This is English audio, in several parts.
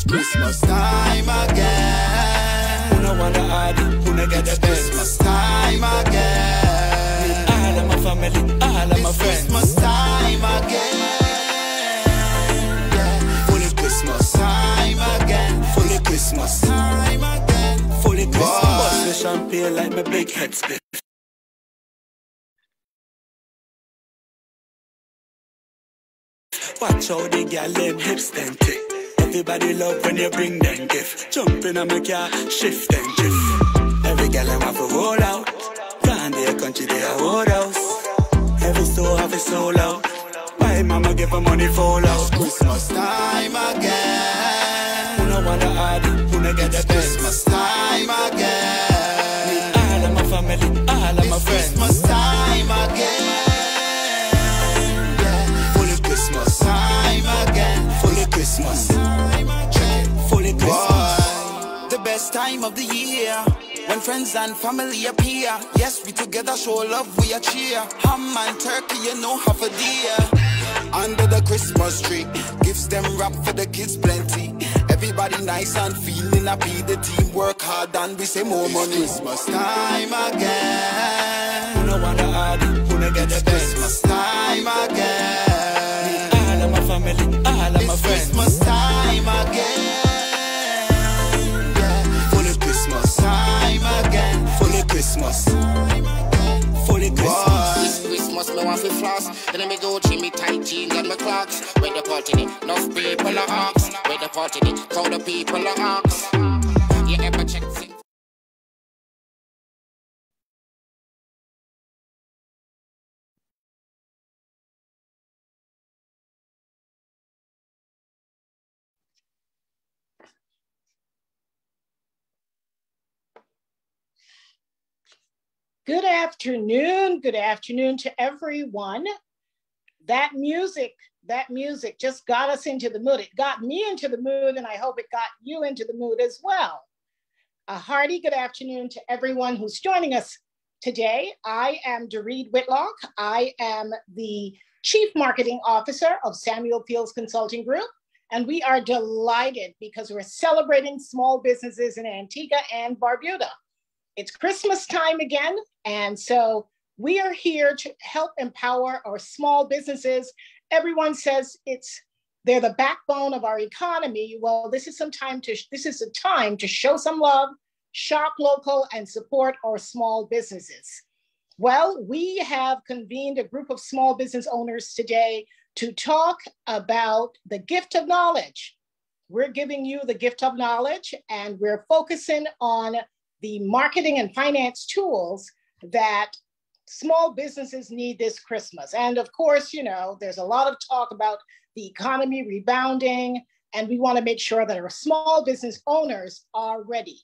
Christmas time again. Who no wanna hide, who no get the Christmas time again. All of my family, all of my friends. Christmas time again. Yeah. Fully Christmas time again. Fully Christmas time again. Fully Christmas. Bust the champagne like my big head split. Watch how the girl them hips then tick. Everybody love when you bring them gift. Jump in on my car, shift and drift. Every girl them have a roll out. Down their country they a roadhouse. Every store have a soul out. My mama give her money fall out. Christmas time again. Who no wanna hide, who no get the Christmas time again. All of my family, all of my friends. Christmas time again. Yeah. Fully Christmas time again. Fully Christmas. Fully Christmas. The best time of the year, when friends and family appear. Yes, we together show love, we a cheer. Ham and turkey, you know, half a deer. Under the Christmas tree, gifts them wrap for the kids plenty. Everybody nice and feeling happy. The team work hard and we say more money. Christmas time again. Who no wanna hide, who no get the Christmas time again. All of my family, all of my friends. Christmas time again. Yeah. Fully Christmas time again. Fully Christmas. Fully Christmas. This Christmas me want to floss. Then me go to me tight jeans and my clocks. Where the party day, enough people are ox. Where the party day, crowd of people are ox. You ever check it? Good afternoon to everyone. That music just got us into the mood. It got me into the mood, and I hope it got you into the mood as well. A hearty good afternoon to everyone who's joining us today. I am Doreed Whitlock. I am the Chief Marketing Officer of SamuelFields Consulting Group, and we are delighted because we're celebrating small businesses in Antigua and Barbuda. It's Christmas time again, and so we are here to help empower our small businesses. Everyone says they're the backbone of our economy. Well, this is a time to show some love, shop local, and support our small businesses. Well, we have convened a group of small business owners today to talk about the gift of knowledge. We're giving you the gift of knowledge, and we're focusing on the marketing and finance tools that small businesses need this Christmas. And of course, you know, there's a lot of talk about the economy rebounding, and we want to make sure that our small business owners are ready.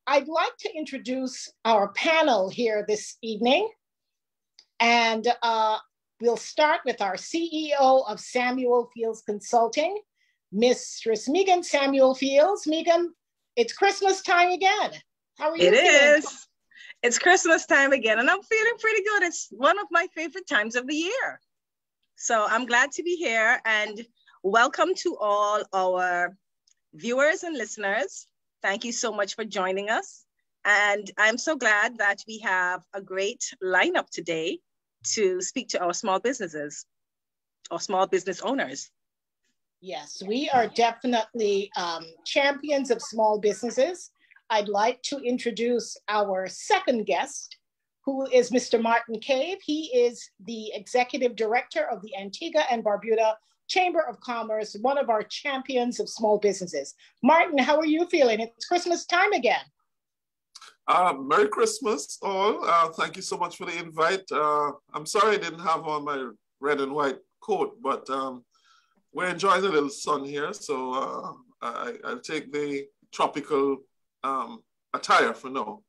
I'd like to introduce our panel here this evening, and we'll start with our CEO of SamuelFields Consulting, Mistress Megan SamuelFields. Megan, it's Christmas time again. How are you feeling? It is. It's Christmas time again, and I'm feeling pretty good. It's one of my favorite times of the year. So I'm glad to be here, and welcome to all our viewers and listeners. Thank you so much for joining us. And I'm so glad that we have a great lineup today to speak to our small businesses, or small business owners. Yes, we are definitely champions of small businesses. I'd like to introduce our second guest, who is Mr. Martin Cave. He is the Executive Director of the Antigua and Barbuda Chamber of Commerce, one of our champions of small businesses. Martin, how are you feeling? It's Christmas time again. Merry Christmas, all. Thank you so much for the invite. I'm sorry I didn't have on my red and white coat, but we're enjoying a little sun here, so I'll take the tropical attire for now.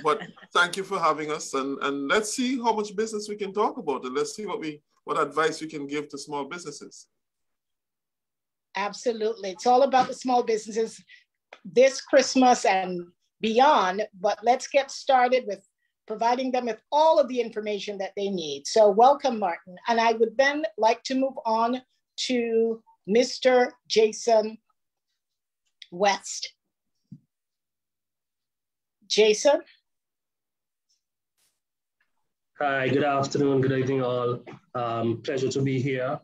But thank you for having us, and let's see how much business we can talk about, and let's see what we what advice you can give to small businesses. Absolutely. It's all about the small businesses this Christmas and beyond, but let's get started with providing them with all of the information that they need. So welcome, Martin. And I would then like to move on to Mr. Jason West. Jason? Hi, good afternoon, good evening all. Pleasure to be here.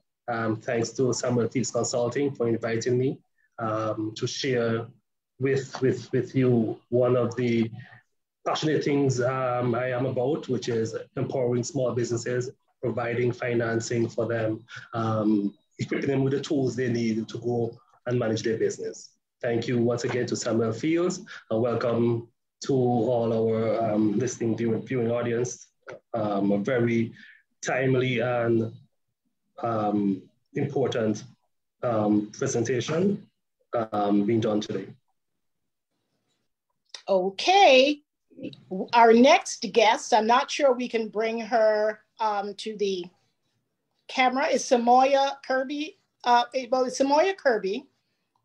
Thanks to SamuelFields Consulting for inviting me to share with you one of the passionate things I am about, which is empowering small businesses, providing financing for them, equipping them with the tools they need to go and manage their business. Thank you once again to SamuelFields, and welcome to all our listening viewing audience. A very timely and important presentation being done today. Okay, our next guest, I'm not sure we can bring her to the camera, is Samoya Kirby. It's Samoya Kirby,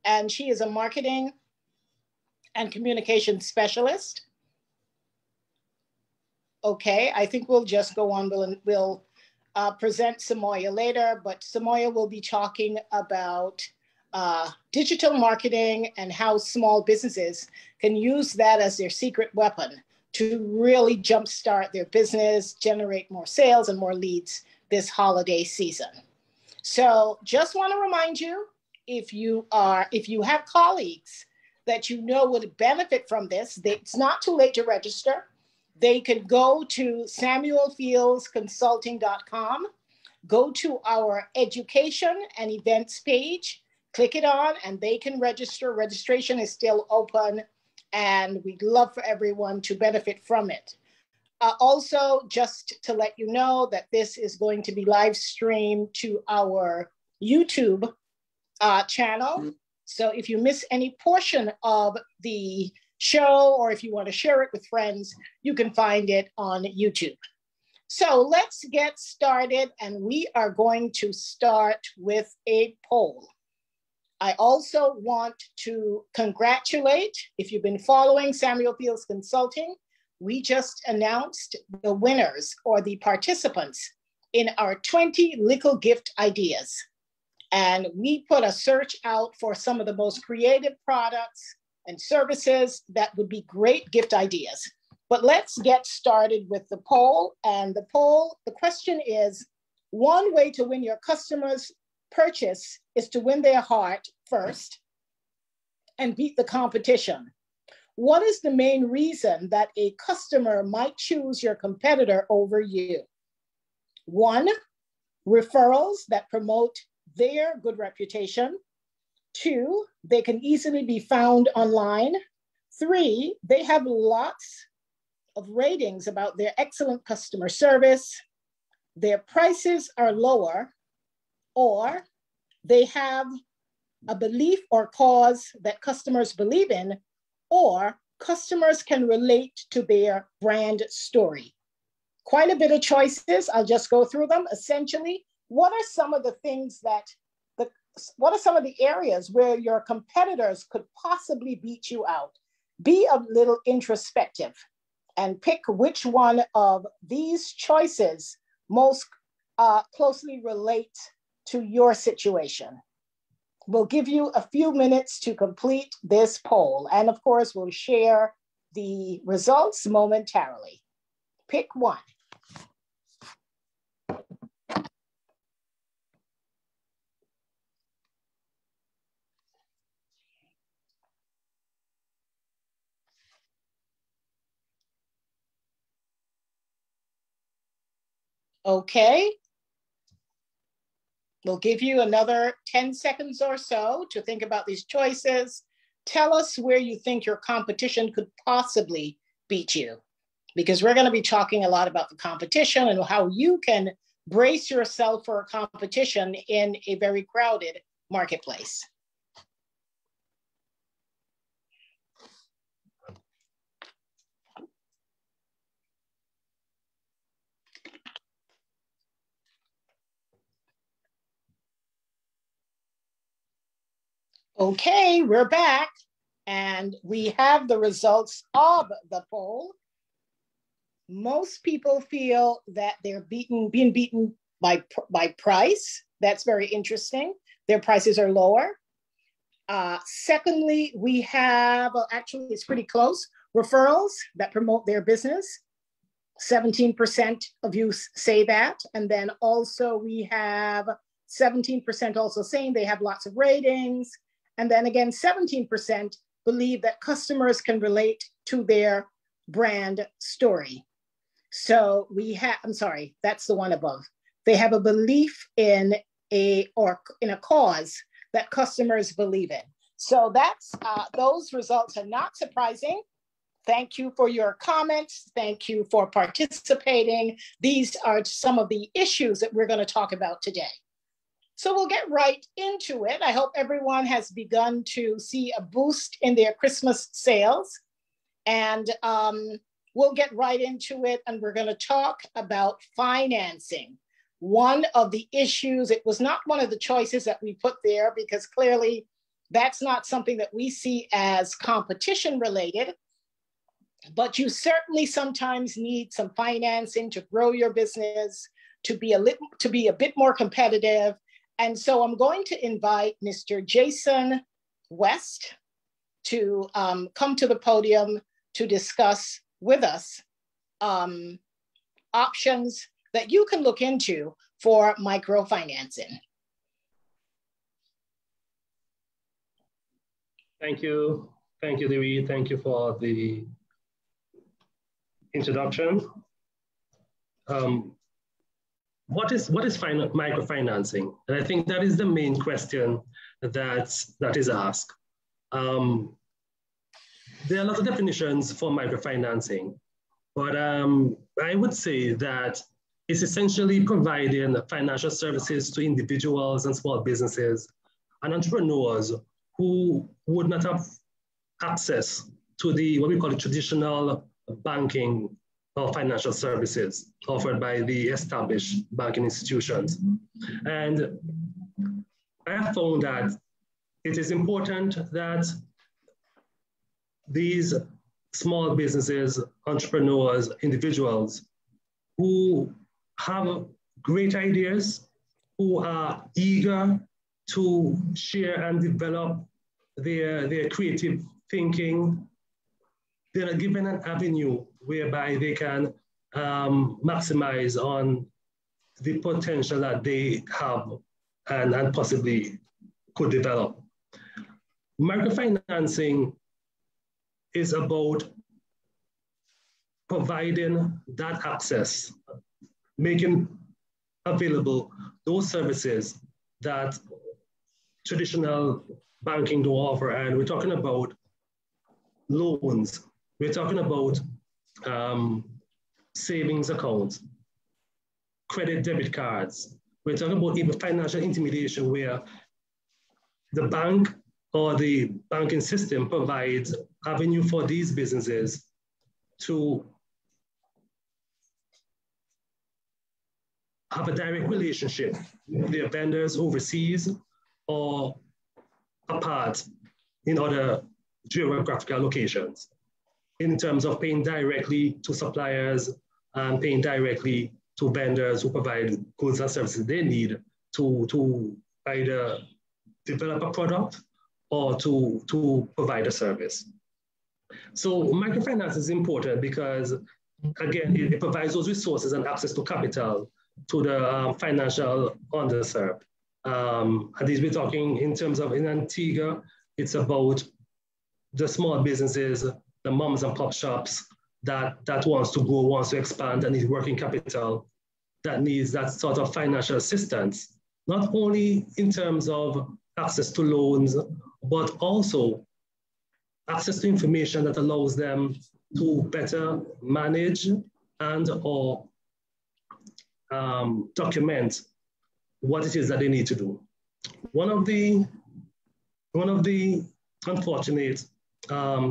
and she is a marketing and communication specialist. Okay, I think we'll just go on. We'll present Samoya later, but Samoya will be talking about digital marketing and how small businesses can use that as their secret weapon to really jumpstart their business, generate more sales and more leads this holiday season. So just want to remind you, if you have colleagues that you know would benefit from this, it's not too late to register. They could go to SamuelFieldsConsulting.com, go to our education and events page, click it on, and they can register. Registration is still open, and we'd love for everyone to benefit from it. Also, just to let you know that this is going to be live streamed to our YouTube channel. So if you miss any portion of the show, or if you want to share it with friends, you can find it on YouTube. So let's get started, and we are going to start with a poll. I also want to congratulate, if you've been following SamuelFields Consulting, we just announced the winners or the participants in our 20 Little Gift Ideas. And we put a search out for some of the most creative products and services that would be great gift ideas. But let's get started with the poll. And the question is, one way to win your customers' purchase is to win their heart first and beat the competition. What is the main reason that a customer might choose your competitor over you? 1, referrals that promote their good reputation. 2, they can easily be found online. 3, they have lots of ratings about their excellent customer service. Their prices are lower, or they have a belief or cause that customers believe in, or customers can relate to their brand story. Quite a bit of choices. I'll just go through them. Essentially, what are some of the things what are some of the areas where your competitors could possibly beat you out? Be a little introspective and pick which one of these choices most closely relate to your situation. We'll give you a few minutes to complete this poll. And of course, we'll share the results momentarily. Pick one. Okay. We'll give you another 10 seconds or so to think about these choices. Tell us where you think your competition could possibly beat you, because we're going to be talking a lot about the competition and how you can brace yourself for a competition in a very crowded marketplace. Okay, we're back, and we have the results of the poll. Most people feel that they're being beaten by price. That's very interesting. Their prices are lower. Secondly, we have, actually it's pretty close, referrals that promote their business. 17% of you say that. And then also we have 17% also saying they have lots of ratings. And then again, 17% believe that customers can relate to their brand story. So we have, I'm sorry, that's the one above. They have a belief in a cause that customers believe in. So that's, those results are not surprising. Thank you for your comments. Thank you for participating. These are some of the issues that we're going to talk about today. So we'll get right into it. I hope everyone has begun to see a boost in their Christmas sales. And we'll get right into it. And we're going to talk about financing. One of the issues, it was not one of the choices that we put there because clearly that's not something that we see as competition related. But you certainly sometimes need some financing to grow your business, to be a bit more competitive. And so I'm going to invite Mr. Jason West to come to the podium to discuss with us options that you can look into for microfinancing. Thank you. Thank you, Dewey. Thank you for the introduction. What is microfinancing? And I think that is the main question that is asked. There are a lot of definitions for microfinancing, but I would say that it's essentially providing financial services to individuals and small businesses and entrepreneurs who would not have access to what we call the traditional banking or financial services offered by the established banking institutions. And I have found that it is important that these small businesses, entrepreneurs, individuals who have great ideas, who are eager to share and develop their creative thinking, they are given an avenue whereby they can maximize on the potential that they have and possibly could develop. Microfinancing is about providing that access, making available those services that traditional banking don't offer. And we're talking about loans. We're talking about savings accounts, credit debit cards. We're talking about even financial intermediation where the bank or the banking system provides avenue for these businesses to have a direct relationship with their vendors overseas or apart in other geographical locations, in terms of paying directly to suppliers and paying directly to vendors who provide goods and services they need to either develop a product or to provide a service. So microfinance is important because, again, it provides those resources and access to capital to the financial underserved. And these we're talking in terms of in Antigua, it's about the small businesses, the moms and pop shops that wants to grow, wants to expand, and need working capital, that needs that sort of financial assistance, not only in terms of access to loans, but also access to information that allows them to better manage and or document what it is that they need to do. One of the unfortunate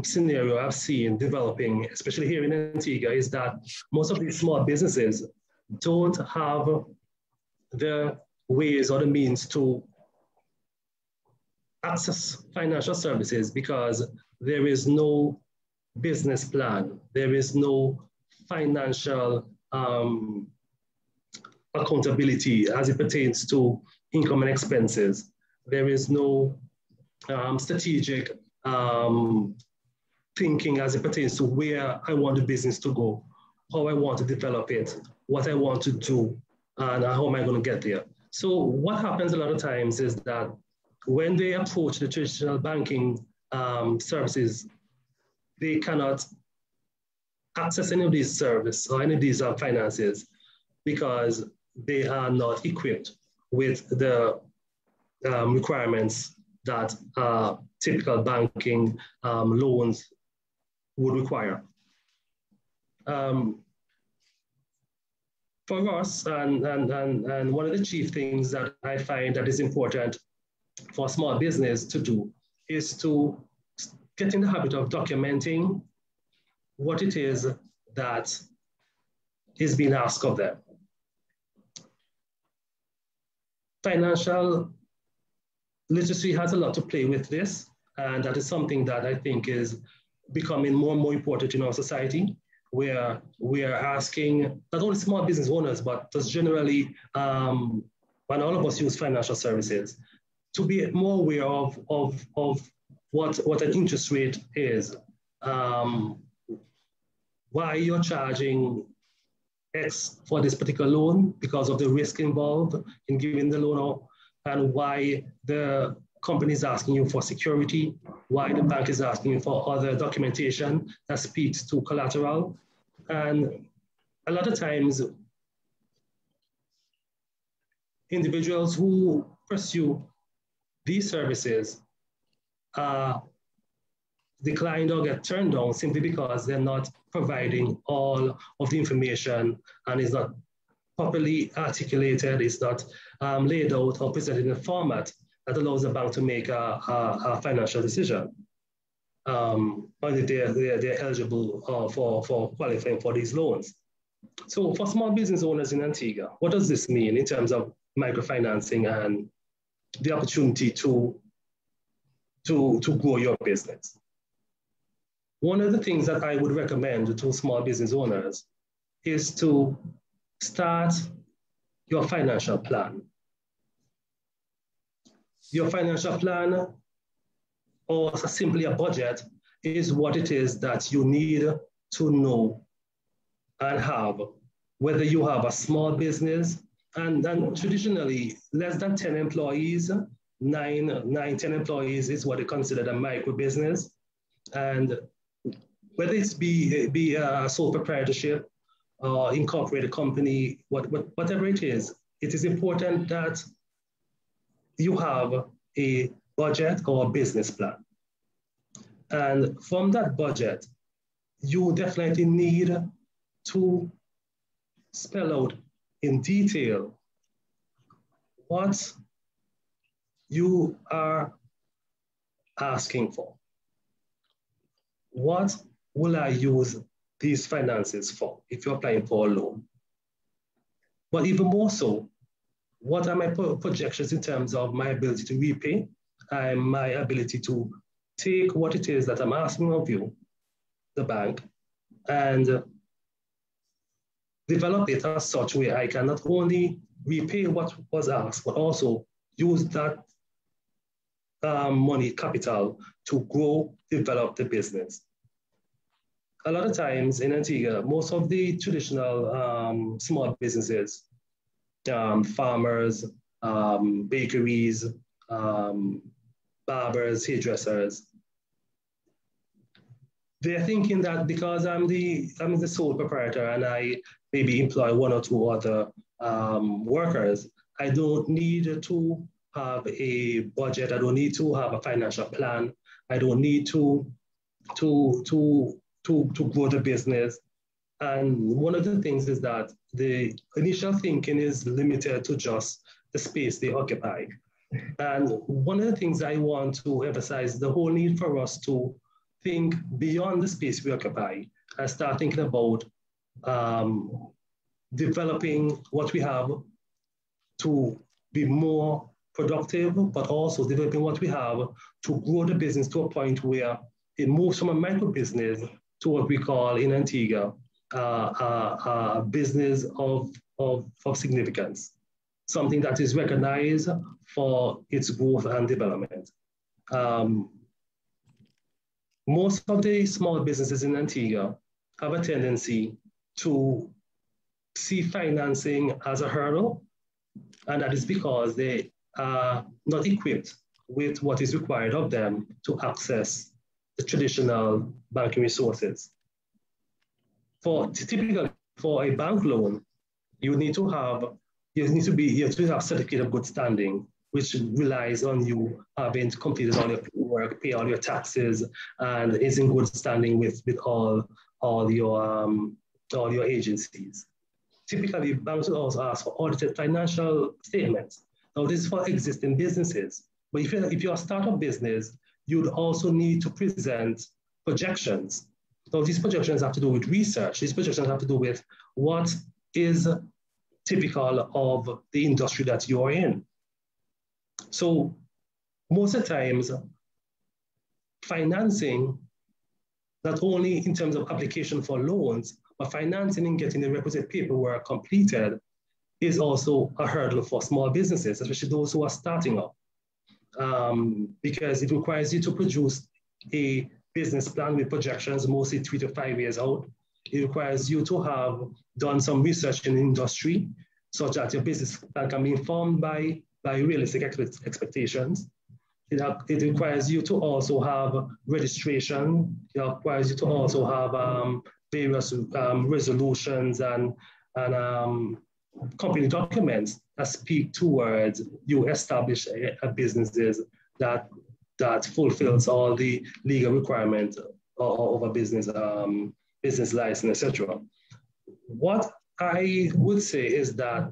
scenario I've seen developing, especially here in Antigua, is that most of these small businesses don't have the ways or the means to access financial services because there is no business plan. There is no financial accountability as it pertains to income and expenses. There is no strategic thinking as it pertains to where I want the business to go, how I want to develop it, what I want to do, and how am I going to get there. So what happens a lot of times is that when they approach the traditional banking services, they cannot access any of these services or any of these finances because they are not equipped with the requirements that typical banking loans would require. For us, and one of the chief things that I find that is important for small business to do is to get in the habit of documenting what it is that is being asked of them. Financial literacy has a lot to play with this, and that is something that I think is becoming more and more important in our society, where we are asking not only small business owners, but just generally, when all of us use financial services, to be more aware of what an interest rate is, why you're charging X for this particular loan because of the risk involved in giving the loan out, and why the company is asking you for security, why the bank is asking you for other documentation that speaks to collateral. And a lot of times, individuals who pursue these services are declined or get turned down simply because they're not providing all of the information and is not properly articulated, it's not laid out or presented in a format that allows the bank to make a financial decision. Whether they're eligible for qualifying for these loans. So for small business owners in Antigua, what does this mean in terms of microfinancing and the opportunity to grow your business? One of the things that I would recommend to small business owners is to start your financial plan. Your financial plan, or simply a budget, is what it is that you need to know and have, whether you have a small business, and traditionally less than 10 employees, 10 employees is what is considered a micro business. And whether it's be a sole proprietorship or incorporated company, whatever it is important that you have a budget or a business plan. And from that budget, you definitely need to spell out in detail what you are asking for. What will I use these finances for if you're applying for a loan? But even more so, what are my projections in terms of my ability to repay and my ability to take what it is that I'm asking of you, the bank, and develop it as such where I can not only repay what was asked, but also use that money, capital, to grow, develop the business. A lot of times in Antigua, most of the traditional small businesses, farmers, bakeries, barbers, hairdressers, they're thinking that because I'm the sole proprietor and I maybe employ one or two other workers, I don't need to have a budget. I don't need to have a financial plan. I don't need to grow the business. And one of the things is that the initial thinking is limited to just the space they occupy. And one of the things I want to emphasize, the whole need for us to think beyond the space we occupy and start thinking about developing what we have to be more productive, but also developing what we have to grow the business to a point where it moves from a micro business to what we call in Antigua, a business of significance, something that is recognized for its growth and development. Most of the small businesses in Antigua have a tendency to see financing as a hurdle, and that is because they are not equipped with what is required of them to access the traditional banking resources. Typically, for a bank loan, you need to have certificate of good standing, which relies on you having completed all your work, pay all your taxes, and is in good standing with all your agencies. Typically, banks will also ask for audited financial statements. Now, this is for existing businesses. But if you're a startup business, you'd also need to present projections. So these projections have to do with research. These projections have to do with what is typical of the industry that you're in. So most of the times, financing, not only in terms of application for loans, but financing and getting the requisite paperwork completed is also a hurdle for small businesses, especially those who are starting up, because it requires you to produce a business plan with projections, mostly 3 to 5 years out. It requires you to have done some research in the industry, such that your business plan can be informed by realistic expectations. It requires you to also have registration. It requires you to also have various resolutions and company documents that speak towards you establish a businesses that fulfills all the legal requirements of a business, business license, etc. What I would say is that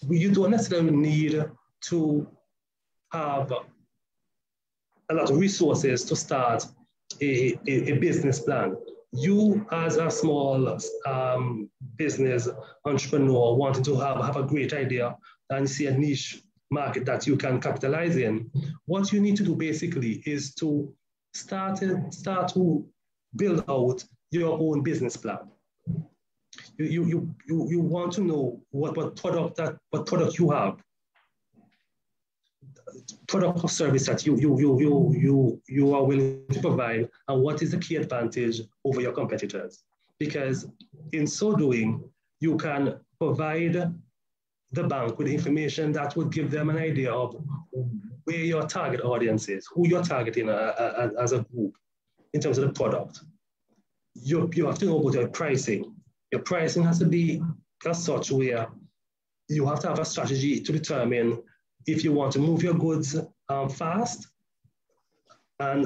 you don't necessarily need to have a lot of resources to start a business plan. You, as a small business entrepreneur wanting to have a great idea and see a niche market that you can capitalize in, what you need to do basically is to start to build out your own business plan. You want to know what product you have, product or service that you are willing to provide, and what is the key advantage over your competitors. Because in so doing, you can provide the bank with information that would give them an idea of where your target audience is, who you're targeting as a group in terms of the product. You have to know about your pricing. Your pricing has to be as such where you have to have a strategy to determine if you want to move your goods fast and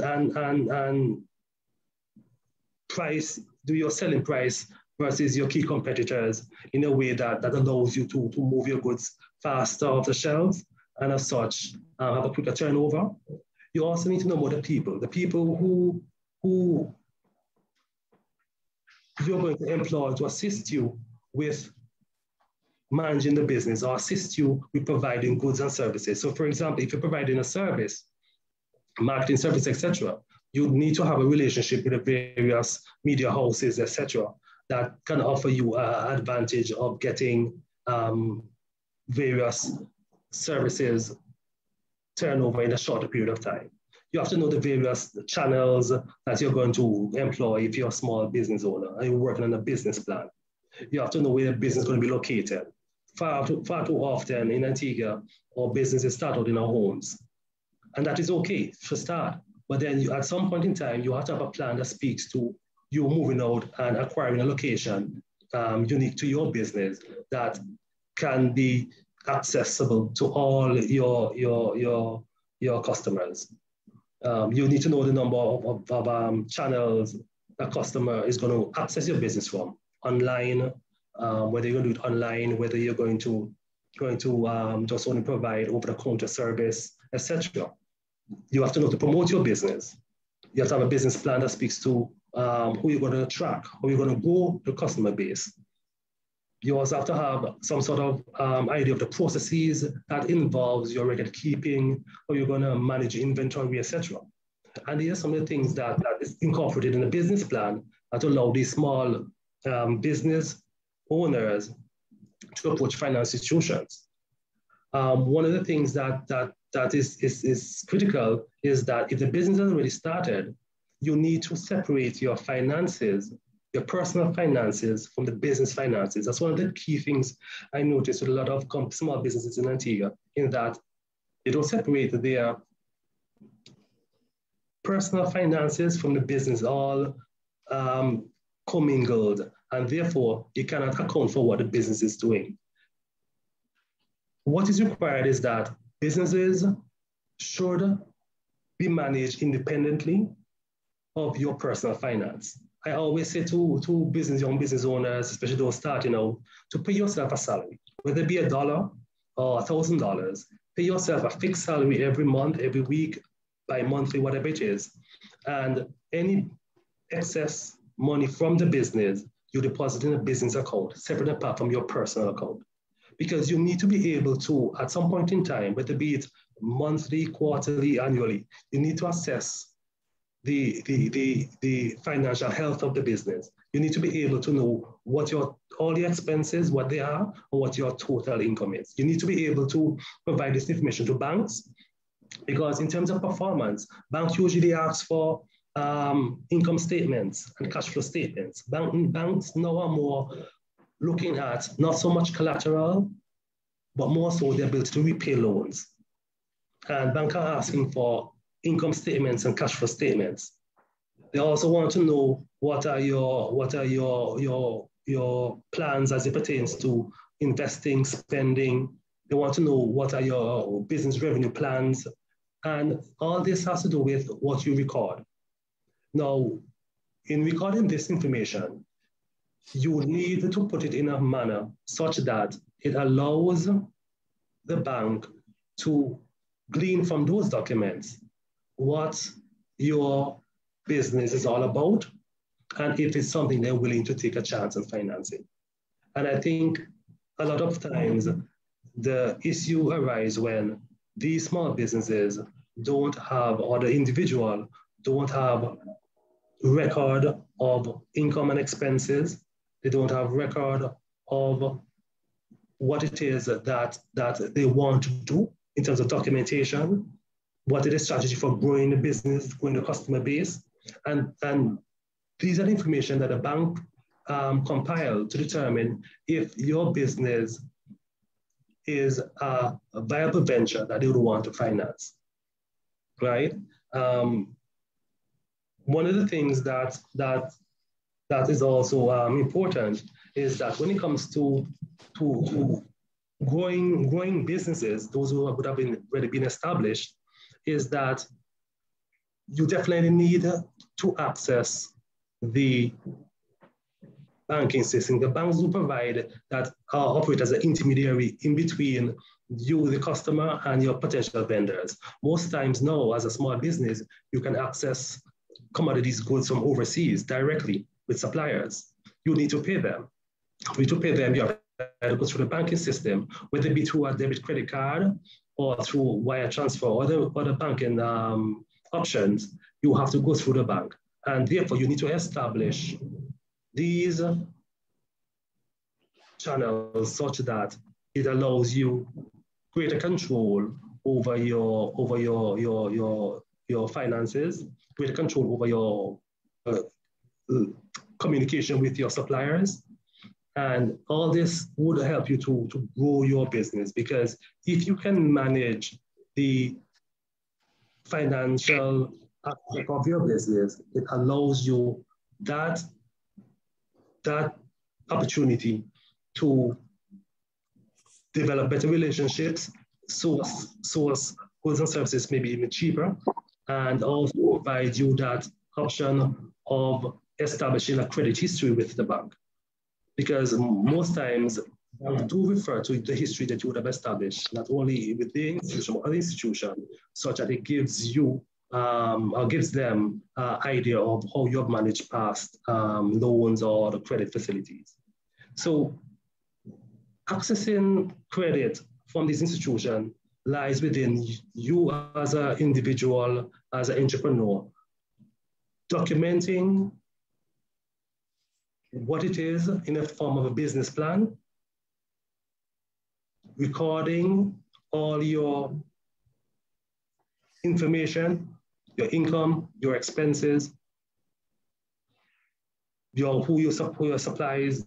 do your selling price versus your key competitors in a way that allows you to move your goods faster off the shelves and as such have a quicker turnover. You also need to know about the people who you're going to employ to assist you with managing the business or assist you with providing goods and services. So for example, if you're providing a service, marketing service, etc., you need to have a relationship with the various media houses, etc., that can offer you an advantage of getting various services turnover in a shorter period of time. You have to know the various channels that you're going to employ if you're a small business owner and you're working on a business plan. You have to know where the business is going to be located. Far too often in Antigua, our businesses start out in our homes. And that is okay for start. But then at some point in time, you have to have a plan that speaks to you moving out and acquiring a location unique to your business that can be accessible to all your customers. You need to know the number of channels the customer is going to access your business from, online, whether you're going to do it online, whether you're going to just only provide over-the-counter service, etc. You have to know to promote your business. You have to have a business plan that speaks to who you're going to attract, how you're going to grow your customer base. You also have to have some sort of idea of the processes that involves your record keeping, or you're going to manage inventory, etc. And these are some of the things that is incorporated in a business plan that allow these small business owners to approach finance institutions. One of the things that is critical is that if the business has already started, you need to separate your finances, your personal finances, from the business finances. That's one of the key things I noticed with a lot of small businesses in Antigua, in that they don't separate their personal finances from the business, all commingled, and therefore you cannot account for what the business is doing. What is required is that businesses should be managed independently of your personal finance. I always say to young business owners, especially those starting out, to pay yourself a salary, whether it be $1 or $1,000. Pay yourself a fixed salary every month, every week, bi-monthly, whatever it is. And any excess money from the business, you deposit in a business account, separate apart from your personal account. Because you need to be able to, at some point in time, whether be it monthly, quarterly, annually, you need to assess the financial health of the business. You need to be able to know what all the expenses, what they are, or what your total income is. You need to be able to provide this information to banks, because in terms of performance, banks usually ask for income statements and cash flow statements. Banks now are more looking at not so much collateral, but more so the ability to repay loans. And banks are asking for income statements and cash flow statements. They also want to know what are your plans as it pertains to investing, spending. They want to know what are your business revenue plans. And all this has to do with what you record. Now, in recording this information, you need to put it in a manner such that it allows the bank to glean from those documents what your business is all about, and if it's something they're willing to take a chance on financing. And I think a lot of times the issue arises when these small businesses don't have, or the individual don't have record of income and expenses. They don't have record of what it is that they want to do in terms of documentation, what is the strategy for growing the business, growing the customer base. And these are the information that a bank compile to determine if your business is a viable venture that they would want to finance, right? One of the things that is also important is that when it comes to growing businesses, those who would have already been established, is that you definitely need to access the banking system. The banks will provide that operate as an intermediary in between you, the customer, and your potential vendors. Most times now, as a small business, you can access commodities, goods from overseas directly with suppliers. You need to pay them. You need to pay them. You have to go through the banking system, whether it be through a debit credit card or through wire transfer or other banking options. You have to go through the bank. And therefore, you need to establish these channels such that it allows you greater control over your finances, greater control over your communication with your suppliers. And all this would help you to grow your business, because if you can manage the financial aspect of your business, it allows you that opportunity to develop better relationships, source goods and services maybe even cheaper, and also provide you that option of establishing a credit history with the bank. Because most times banks do refer to the history that you would have established, not only with the institution, but other institution, such that it gives you or gives them an idea of how you have managed past loans or the credit facilities. So accessing credit from this institution lies within you as an individual, as an entrepreneur, documenting what it is in a form of a business plan, recording all your information, your income, your expenses, who your supplies,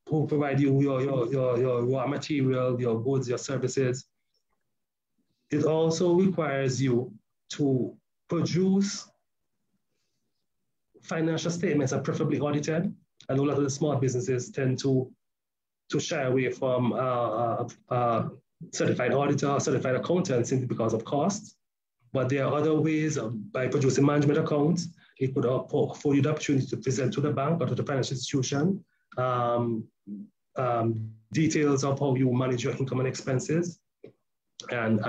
who provide you your raw material, your goods, your services. It also requires you to produce financial statements are preferably audited. I know a lot of the small businesses tend to shy away from certified auditor, certified accountant simply because of cost. But there are other ways by producing management accounts. It could afford you the opportunity to present to the bank or to the financial institution details of how you manage your income and expenses. And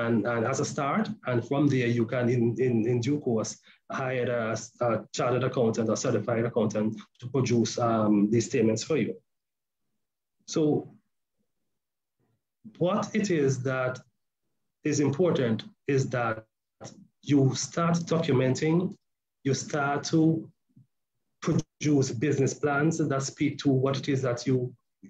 as a start, and from there you can, in due course, hire a chartered accountant or certified accountant to produce these statements for you. So what it is that is important is that you start documenting, you start to produce business plans that speak to what it is that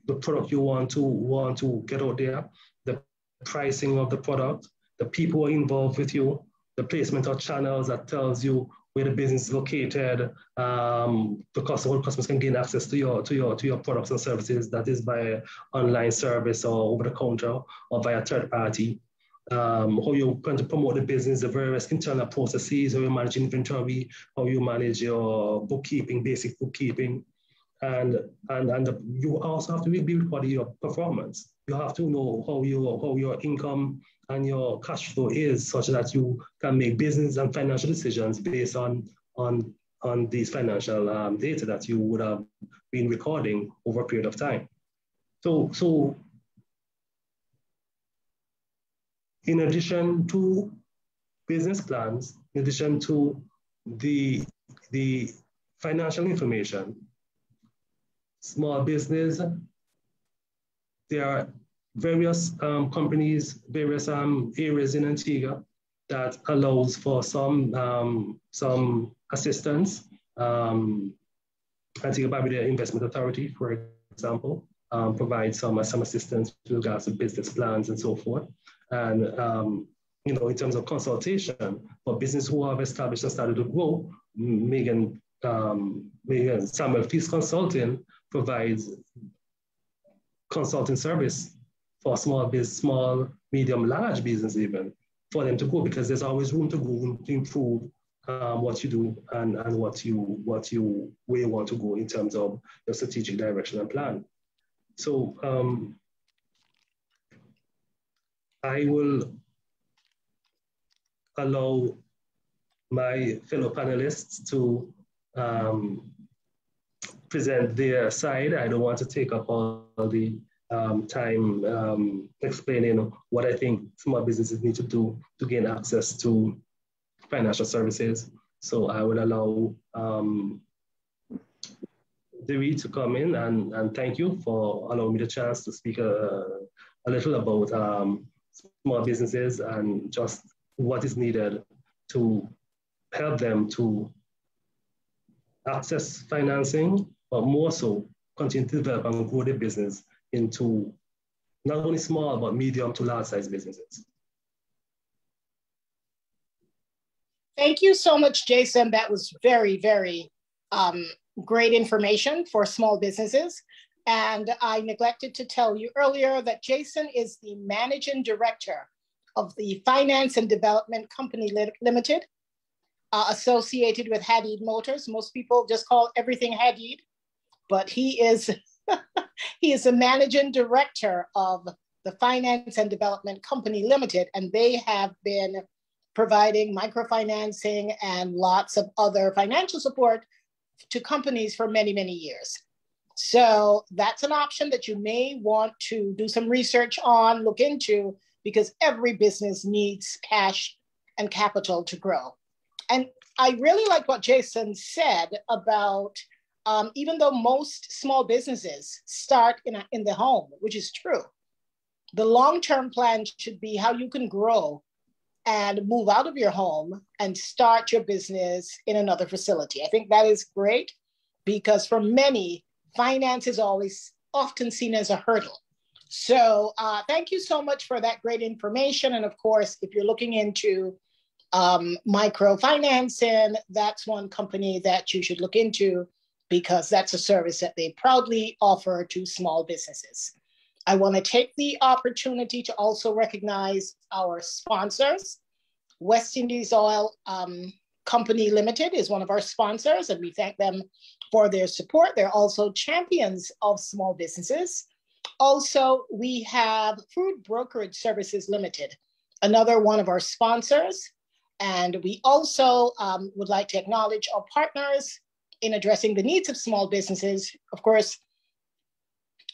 the product you want to get out there, the pricing of the product, the people involved with you, the placement of channels that tells you where the business is located, the customers can gain access to your products and services, that is by online service or over the counter or via third party. How you're going to promote the business, the various internal processes, how you manage inventory, how you manage your bookkeeping, basic bookkeeping. And you also have to be recording your performance. You have to know how your income and your cash flow is, such that you can make business and financial decisions based on these financial data that you would have been recording over a period of time. So in addition to business plans, in addition to the financial information, small business, there are various companies, various areas in Antigua that allows for some assistance. Antigua Barbuda Investment Authority, for example, provides some assistance with regards to business plans and so forth. And in terms of consultation for business who have established and started to grow, SamuelFields Consulting provides consulting service for small, medium, large business even, for them to grow, because there's always room to grow, to improve what you do and where you want to go in terms of your strategic direction and plan. So I will allow my fellow panelists to present their side. I don't want to take up all the time explaining what I think small businesses need to do to gain access to financial services. So I will allow 𝙤𝙤 to come in, and thank you for allowing me the chance to speak a little about small businesses and just what is needed to help them to access financing, but more so continue to develop and grow their business into not only small, but medium to large size businesses. Thank you so much, Jason. That was very, very great information for small businesses. And I neglected to tell you earlier that Jason is the managing director of the Finance and Development Company Limited, associated with 𝙈𝙤 Motors. Most people just call everything 𝙈𝙤, but he is he is a managing director of the Finance and Development Company Limited, and they have been providing microfinancing and lots of other financial support to companies for many, many years. So that's an option that you may want to do some research on, look into, because every business needs cash and capital to grow. And I really like what Jason said about even though most small businesses start in the home, which is true, the long-term plan should be how you can grow and move out of your home and start your business in another facility. I think that is great because for many, finance is often seen as a hurdle. So thank you so much for that great information. And of course, if you're looking into microfinancing, that's one company that you should look into because that's a service that they proudly offer to small businesses. I want to take the opportunity to also recognize our sponsors. West Indies Oil Company Limited is one of our sponsors, and we thank them for their support. They're also champions of small businesses. Also, we have Food Brokerage Services Limited, another one of our sponsors. And we also would like to acknowledge our partners in addressing the needs of small businesses. Of course,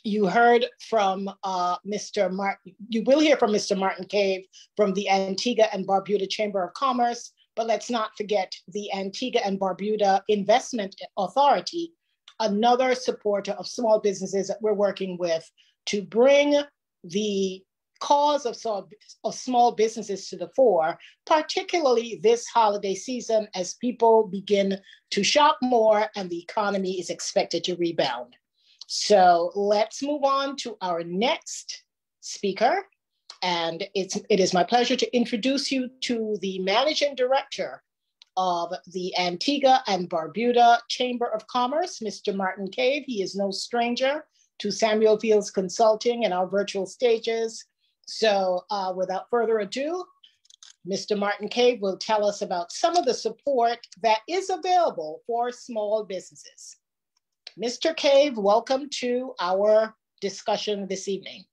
you heard from Mr. Martin, you will hear from Mr. Martin Cave from the Antigua and Barbuda Chamber of Commerce, but let's not forget the Antigua and Barbuda Investment Authority, another supporter of small businesses that we're working with to bring the cause of small businesses to the fore, particularly this holiday season as people begin to shop more and the economy is expected to rebound. So let's move on to our next speaker. And it is my pleasure to introduce you to the Managing Director of the Antigua and Barbuda Chamber of Commerce, Mr. Martin Cave. He is no stranger to SamuelFields Consulting and our virtual stages. So without further ado, Mr. Martin Cave will tell us about some of the support that is available for small businesses. Mr. Cave, welcome to our discussion this evening.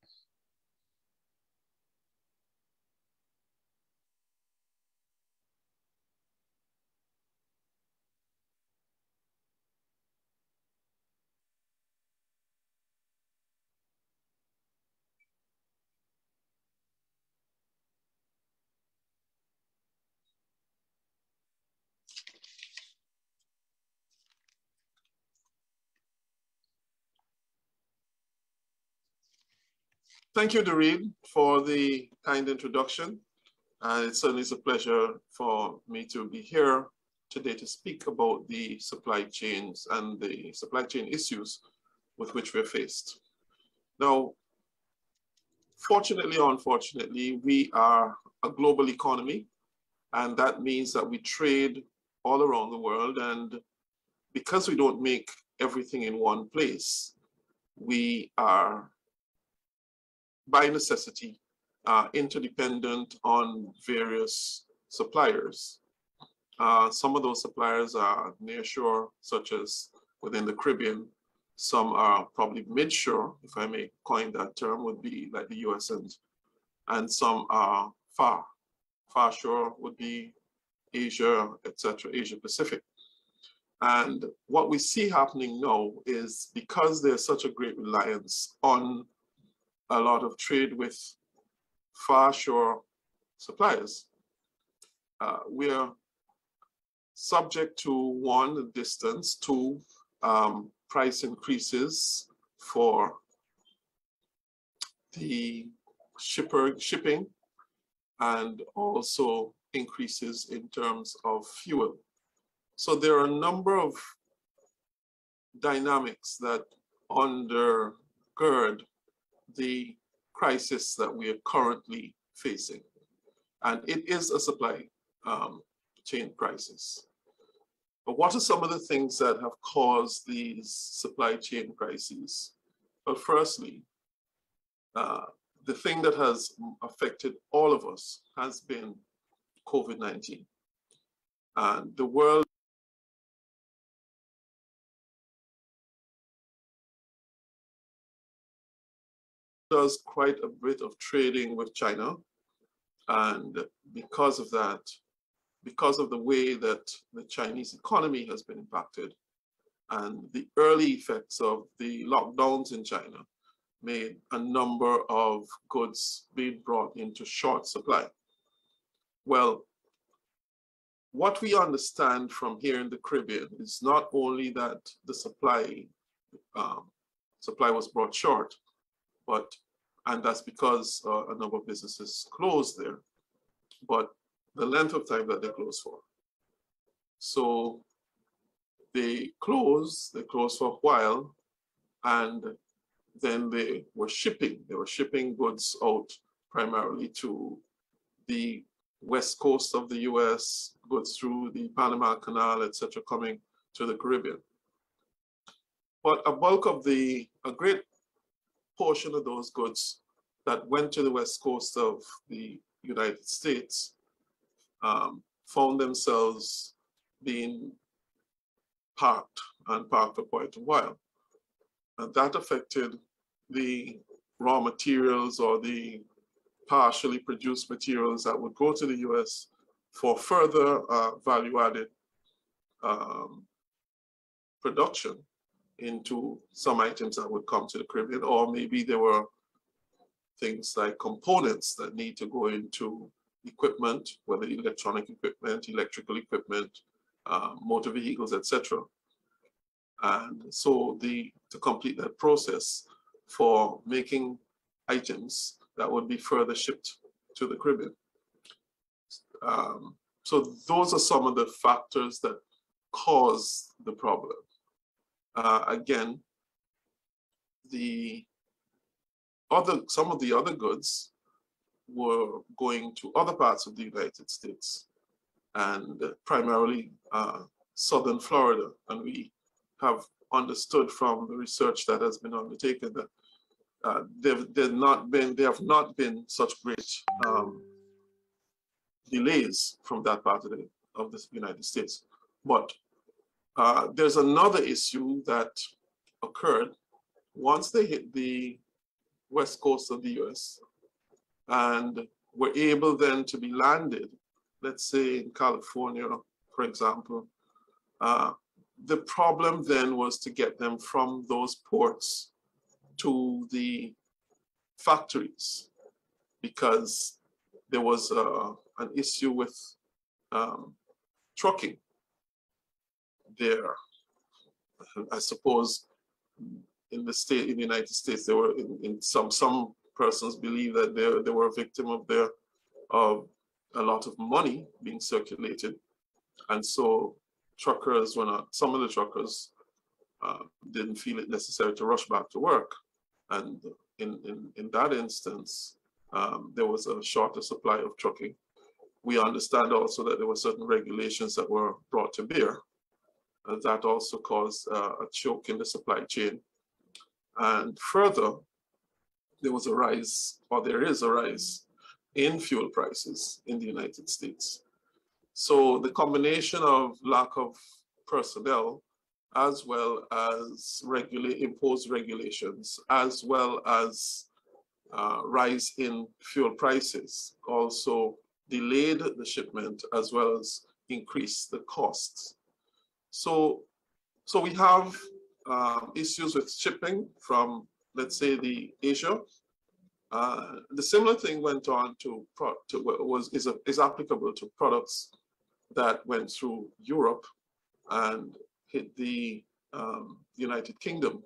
Thank you, Ďareed, for the kind introduction. It certainly is a pleasure for me to be here today to speak about the supply chains and the supply chain issues with which we're faced. Now, fortunately or unfortunately, we are a global economy, and that means that we trade all around the world. And because we don't make everything in one place, we are by necessity, interdependent on various suppliers. Some of those suppliers are nearshore, such as within the Caribbean. Some are probably midshore, if I may coin that term, would be like the US, and some are far shore would be Asia, etc., Asia Pacific. And what we see happening now is because there's such a great reliance on a lot of trade with far shore suppliers, we are subject to one, the distance, two, price increases for the shipping, and also increases in terms of fuel. So there are a number of dynamics that undergird the crisis that we are currently facing. And it is a supply chain crisis. But what are some of the things that have caused these supply chain crises? Well, firstly, the thing that has affected all of us has been COVID-19. And the world does quite a bit of trading with China. And because of that, because of the way that the Chinese economy has been impacted and the early effects of the lockdowns in China made a number of goods being brought into short supply. Well, what we understand from here in the Caribbean is not only that the supply was brought short, and that's because a number of businesses closed there, but the length of time that they closed for. So they closed for a while, and then they were shipping goods out primarily to the west coast of the US, goods through the Panama Canal, etc., coming to the Caribbean. But a great portion of those goods that went to the west coast of the United States found themselves being parked for quite a while. And that affected the raw materials or the partially produced materials that would go to the US for further value-added production into some items that would come to the Caribbean, or maybe there were things like components that need to go into equipment, whether electronic equipment, electrical equipment, motor vehicles, etc. And so to complete that process for making items that would be further shipped to the Caribbean. So those are some of the factors that cause the problem. Again, some of the other goods were going to other parts of the United States, and primarily southern Florida. And we have understood from the research that has been undertaken that there have not been such great delays from that part of the United States. But there's another issue that occurred once they hit the west coast of the US and were able then to be landed, let's say in California, for example. The problem then was to get them from those ports to the factories, because there was an issue with trucking there. I suppose in the United States, there were some persons believe that they were a victim of a lot of money being circulated, and so some of the truckers didn't feel it necessary to rush back to work, and in that instance, there was a shorter supply of trucking. We understand also that there were certain regulations that were brought to bear, and that also caused a choke in the supply chain. And further, there is a rise in fuel prices in the United States. So the combination of lack of personnel, as well as imposed regulations, as well as rise in fuel prices, also delayed the shipment as well as increased the costs. So we have issues with shipping from, let's say, the Asia. The similar thing went on is applicable to products that went through Europe and hit the United Kingdom.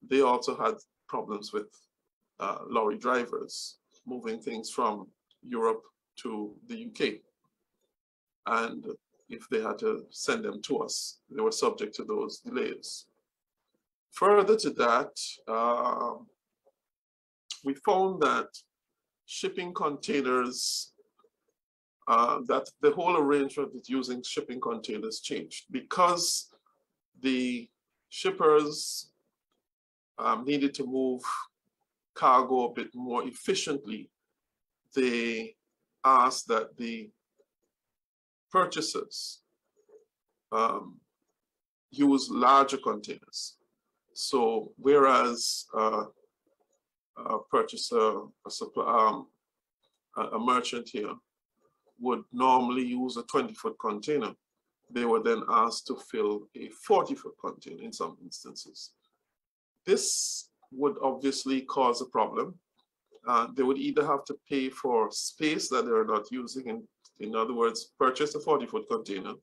They also had problems with lorry drivers moving things from Europe to the UK. And if they had to send them to us, they were subject to those delays. Further to that, we found that shipping containers, that the whole arrangement with using shipping containers changed because the shippers needed to move cargo a bit more efficiently. They asked that the purchasers use larger containers. So whereas a purchaser, a merchant here would normally use a 20-foot container, they were then asked to fill a 40-foot container in some instances. This would obviously cause a problem. They would either have to pay for space that they are not using In other words, purchase a 40-foot container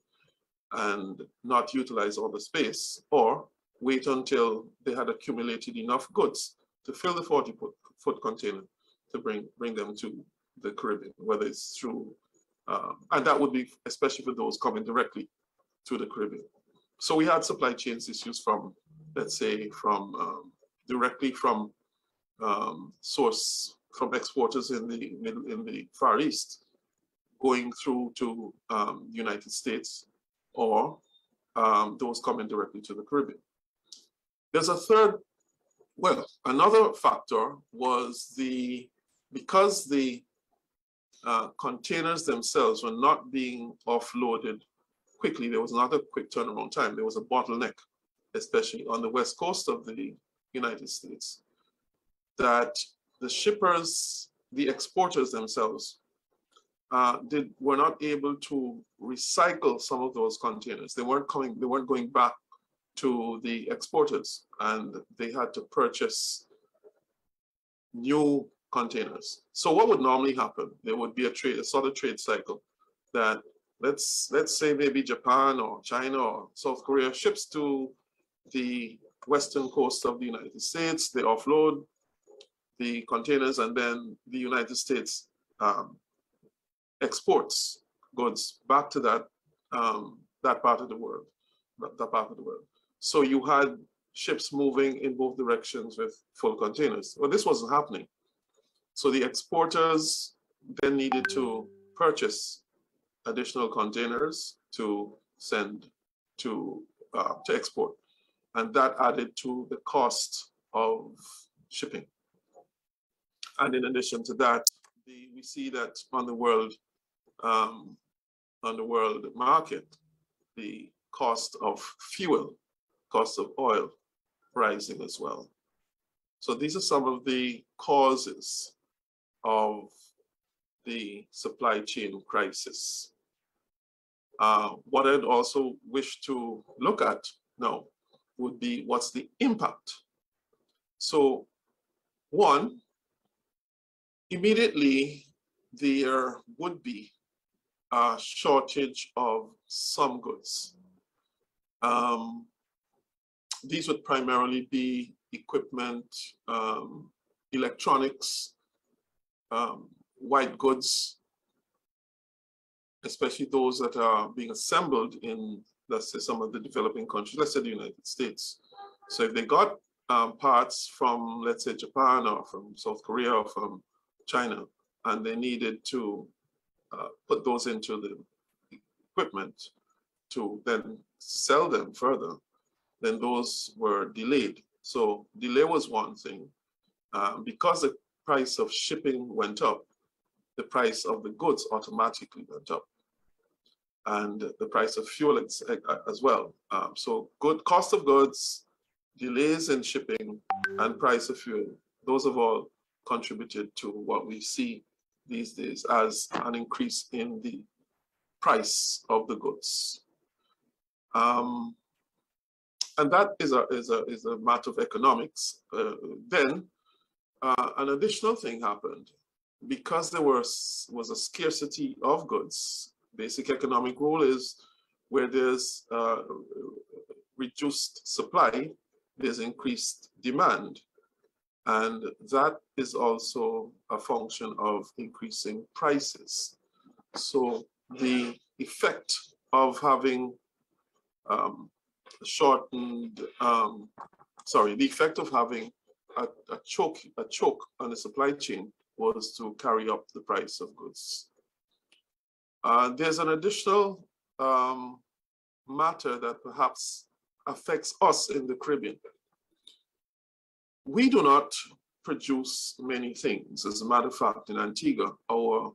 and not utilize all the space, or wait until they had accumulated enough goods to fill the 40-foot container to bring them to the Caribbean, whether it's through, and that would be especially for those coming directly to the Caribbean. So we had supply chain issues from, let's say, from directly from source from exporters in the Far East, going through to the United States, or those coming directly to the Caribbean. There's a third, well, another factor was because the containers themselves were not being offloaded quickly, there was not a quick turnaround time. There was a bottleneck, especially on the west coast of the United States, that the shippers, the exporters themselves, were not able to recycle some of those containers. They weren't going back to the exporters, and they had to purchase new containers. So what would normally happen? There would be a sort of trade cycle that let's say maybe Japan or China or South Korea ships to the western coast of the United States. They offload the containers, and then the United States exports goods back to that part of the world. So you had ships moving in both directions with full containers. Well, this wasn't happening. So the exporters then needed to purchase additional containers to send to export, and that added to the cost of shipping. And in addition to that, we see that on the world market, the cost of fuel, cost of oil, rising as well. So these are some of the causes of the supply chain crisis. What I'd also wish to look at now would be what's the impact. So one, immediately there would be a shortage of some goods. These would primarily be equipment, electronics, white goods, especially those that are being assembled in, let's say, some of the developing countries, let's say the United States. So if they got parts from, let's say, Japan or from South Korea or from China, and they needed to put those into the equipment to then sell them further, then those were delayed. So delay was one thing. Because the price of shipping went up, the price of the goods automatically went up, and the price of fuel as well. So cost of goods, delays in shipping, and price of fuel, those have all contributed to what we see these days as an increase in the price of the goods. And that is a matter of economics. Then an additional thing happened. Because there was a scarcity of goods, basic economic rule is where there's reduced supply, there's increased demand. And that is also a function of increasing prices. So the effect of having the effect of having a choke on the supply chain was to carry up the price of goods. There's an additional matter that perhaps affects us in the Caribbean. We do not produce many things. As a matter of fact, in Antigua, our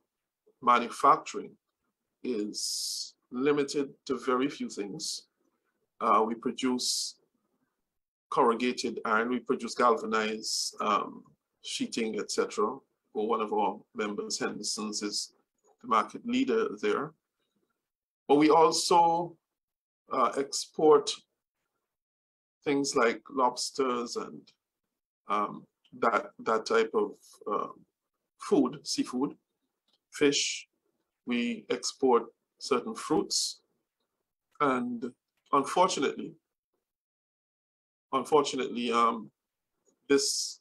manufacturing is limited to very few things. We produce corrugated iron, we produce galvanized sheeting, etc. For one of our members, Henderson's, is the market leader there. But we also export things like lobsters and that type of food, seafood, fish, we export certain fruits, and unfortunately, this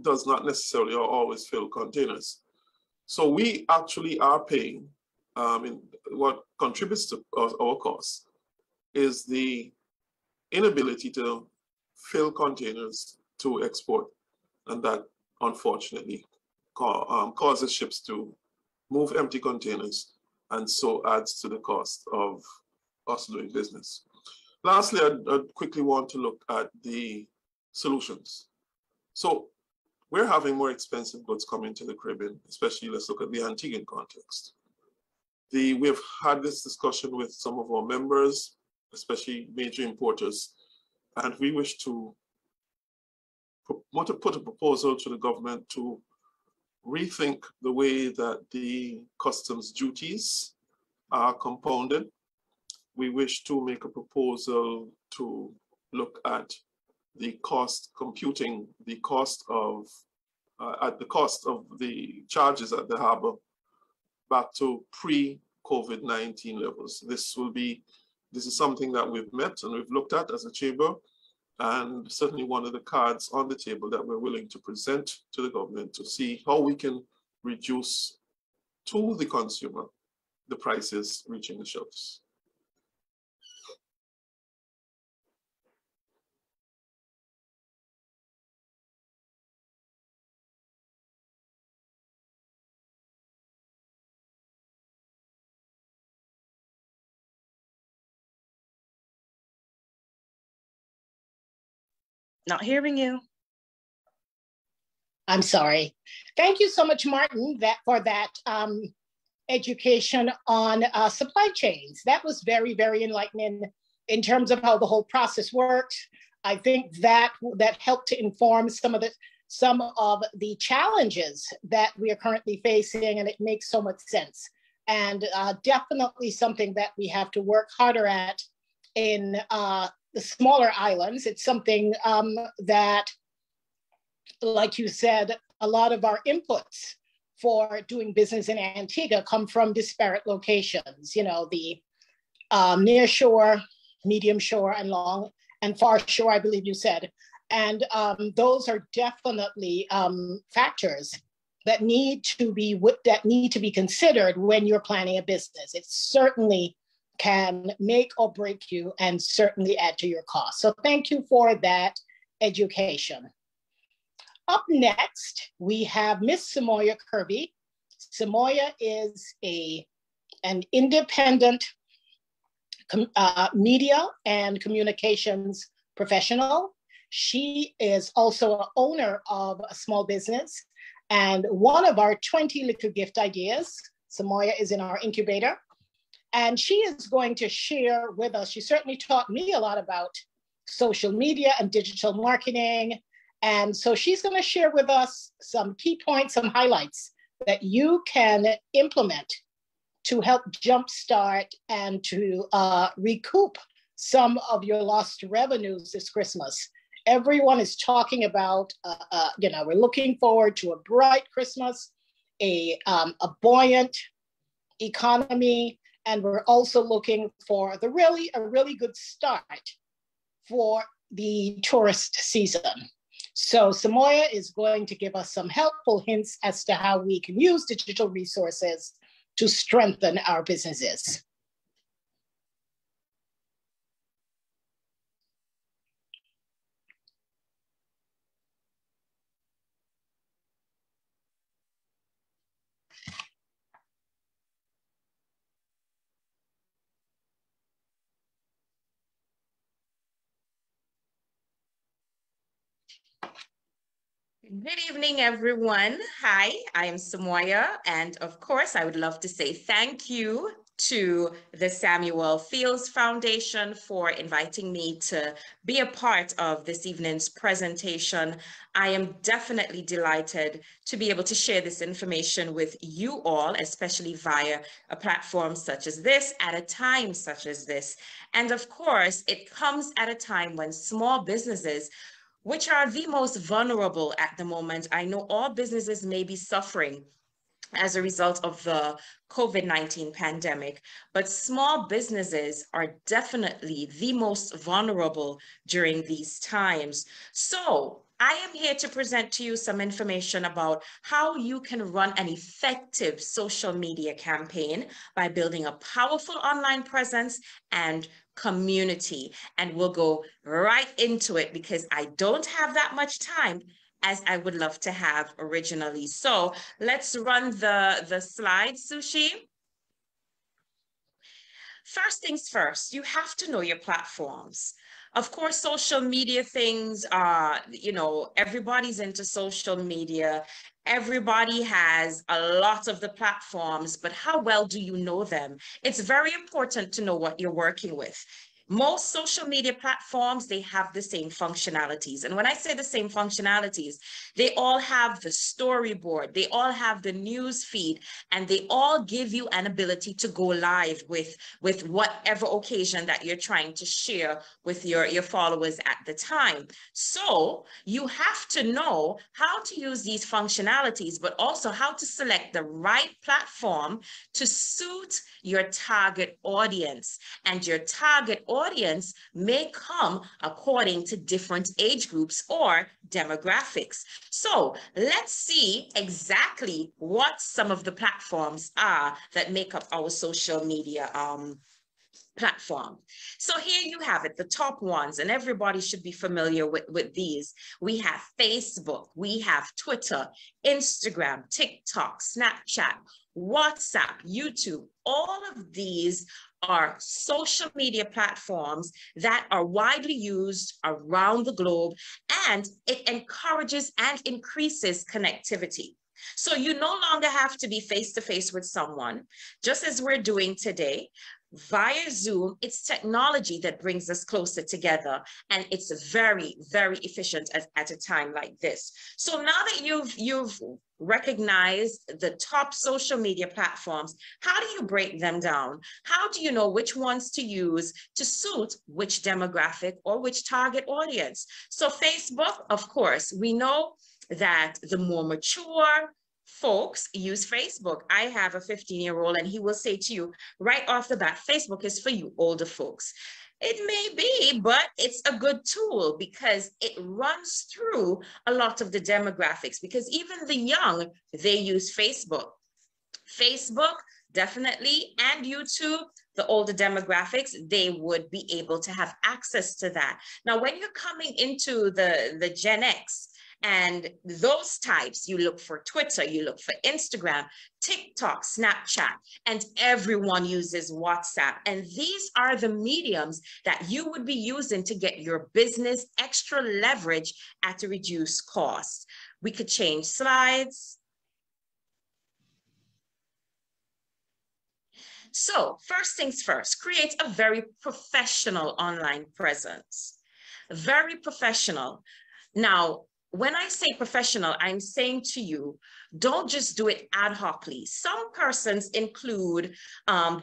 does not necessarily or always fill containers. So we actually are paying, in what contributes to our costs is the inability to fill containers to export. And that unfortunately causes ships to move empty containers, and so adds to the cost of us doing business. Lastly, I'd quickly want to look at the solutions. So we're having more expensive goods coming to the Caribbean, especially let's look at the Antiguan context. We've had this discussion with some of our members, especially major importers, and we wish to put a proposal to the government to rethink the way that the customs duties are compounded. We wish to make a proposal to look at the cost, computing the cost of, at the cost of the charges at the harbor back to pre-COVID-19 levels. This is something that we've met and we've looked at as a chamber, and certainly one of the cards on the table that we're willing to present to the government to see how we can reduce to the consumer the prices reaching the shelves. Not hearing you. I'm sorry. Thank you so much, Martin, for that education on supply chains. That was very, very enlightening in terms of how the whole process works. I think that helped to inform some of the challenges that we are currently facing, and it makes so much sense. And definitely something that we have to work harder at in the smaller islands. It's something that, like you said, a lot of our inputs for doing business in Antigua come from disparate locations. You know, the near shore, medium shore, and long and far shore, I believe you said. And those are definitely factors that need to be considered when you're planning a business. It certainly can make or break you and certainly add to your cost. So thank you for that education. Up next, we have Miss Samoya Kirby. Samoya is an independent media and communications professional. She is also an owner of a small business and one of our 20 little gift ideas. Samoya is in our incubator. And she is going to share with us, she certainly taught me a lot about social media and digital marketing. And so she's going to share with us some key points, some highlights that you can implement to help jumpstart and to recoup some of your lost revenues this Christmas. Everyone is talking about, we're looking forward to a bright Christmas, a buoyant economy, and we're also looking for a really good start for the tourist season. So Samoya is going to give us some helpful hints as to how we can use digital resources to strengthen our businesses. Good evening, everyone. Hi, I am Samoya, and of course, I would love to say thank you to the SamuelFields Foundation for inviting me to be a part of this evening's presentation. I am definitely delighted to be able to share this information with you all, especially via a platform such as this, at a time such as this. And of course, it comes at a time when small businesses, which are the most vulnerable at the moment. I know all businesses may be suffering as a result of the COVID-19 pandemic, but small businesses are definitely the most vulnerable during these times. So I am here to present to you some information about how you can run an effective social media campaign by building a powerful online presence and community. And we'll go right into it because I don't have that much time as I would love to have originally. So let's run the slides, Sushi. First things first, you have to know your platforms. Of course, social media things are, you know, everybody's into social media. Everybody has a lot of the platforms, but how well do you know them? It's very important to know what you're working with. Most social media platforms, they have the same functionalities. And when I say the same functionalities, they all have the storyboard, they all have the news feed, and they all give you an ability to go live with whatever occasion that you're trying to share with your followers at the time. So you have to know how to use these functionalities, but also how to select the right platform to suit your target audience. And your target audience may come according to different age groups or demographics. So let's see exactly what some of the platforms are that make up our social media platform. So here you have it, the top ones, and everybody should be familiar with these. We have Facebook, we have Twitter, Instagram, TikTok, Snapchat, WhatsApp, YouTube. All of these are social media platforms that are widely used around the globe, and it encourages and increases connectivity. So you no longer have to be face-to-face with someone, just as we're doing today. Via Zoom, it's technology that brings us closer together, and it's very, very efficient at a time like this. So now that you've recognized the top social media platforms, how do you break them down? How do you know which ones to use to suit which demographic or which target audience? So Facebook, of course, we know that the more mature folks use Facebook. I have a 15-year-old and he will say to you right off the bat, Facebook is for you older folks. It may be, but it's a good tool because it runs through a lot of the demographics, because even the young, they use Facebook. Facebook, definitely, and YouTube, the older demographics, they would be able to have access to that. Now, when you're coming into the Gen X, and those types, you look for Twitter, you look for Instagram, TikTok, Snapchat, and everyone uses WhatsApp. And these are the mediums that you would be using to get your business extra leverage at a reduced cost. We could change slides. So first things first, create a very professional online presence. Very professional. Now, when I say professional, I'm saying to you, don't just do it ad hocly. Some persons include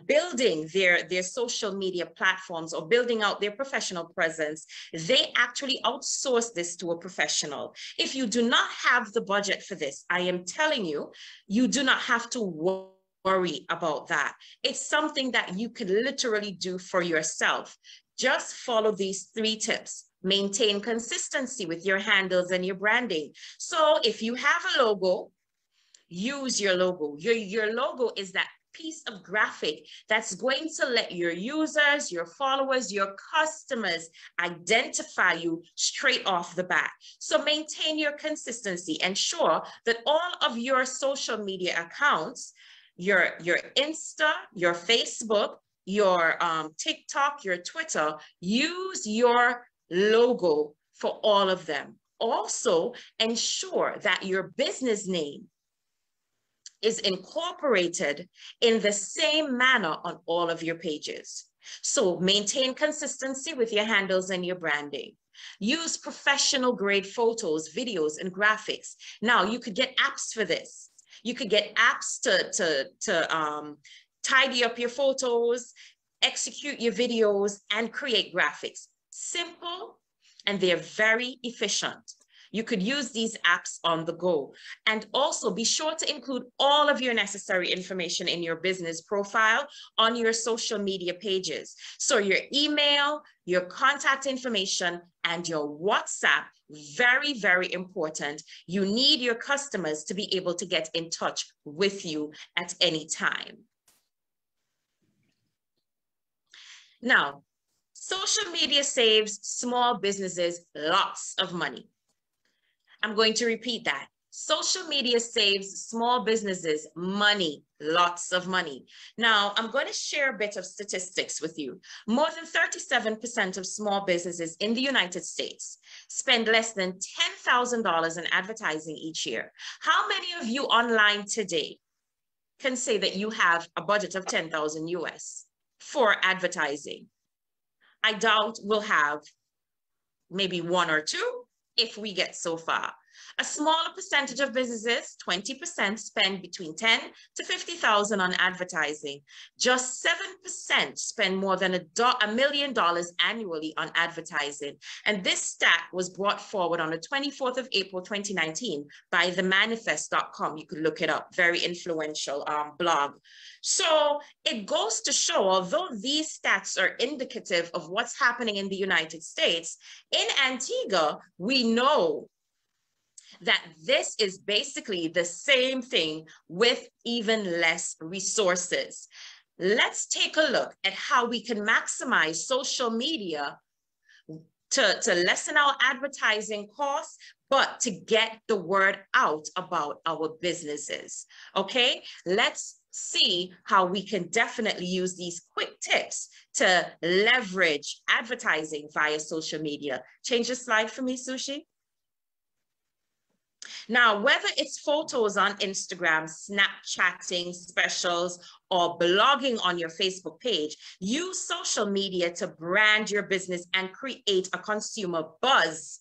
building their social media platforms or building out their professional presence. They actually outsource this to a professional. If you do not have the budget for this, I am telling you, you do not have to worry about that. It's something that you could literally do for yourself. Just follow these 3 tips. Maintain consistency with your handles and your branding. So if you have a logo, use your logo. Your logo is that piece of graphic that's going to let your users, your followers, your customers identify you straight off the bat. So maintain your consistency. Ensure that all of your social media accounts, your Insta, your Facebook, your TikTok, your Twitter, use your logo for all of them. Also, ensure that your business name is incorporated in the same manner on all of your pages. So maintain consistency with your handles and your branding. Use professional grade photos, videos, and graphics. Now, you could get apps for this. You could get apps to tidy up your photos, execute your videos, and create graphics. Simple, and they're very efficient. You could use these apps on the go. And also be sure to include all of your necessary information in your business profile on your social media pages. So your email, your contact information, and your WhatsApp, very, very important. You need your customers to be able to get in touch with you at any time. Now, social media saves small businesses lots of money. I'm going to repeat that. Social media saves small businesses money, lots of money. Now, I'm going to share a bit of statistics with you. More than 37% of small businesses in the United States spend less than $10,000 in advertising each year. How many of you online today can say that you have a budget of 10,000 US for advertising? I doubt we'll have maybe one or two if we get so far. A smaller percentage of businesses, 20%, spend between 10 to 50,000 on advertising. Just 7% spend more than $1 million annually on advertising. And this stat was brought forward on the 24th of April, 2019 by themanifest.com. You could look it up, very influential blog. So it goes to show, although these stats are indicative of what's happening in the United States, in Antigua, we know that this is basically the same thing with even less resources. Let's take a look at how we can maximize social media to lessen our advertising costs, but to get the word out about our businesses, okay? Let's see how we can definitely use these quick tips to leverage advertising via social media. Change the slide for me, Sushi. Now, whether it's photos on Instagram, Snapchatting specials, or blogging on your Facebook page, use social media to brand your business and create a consumer buzz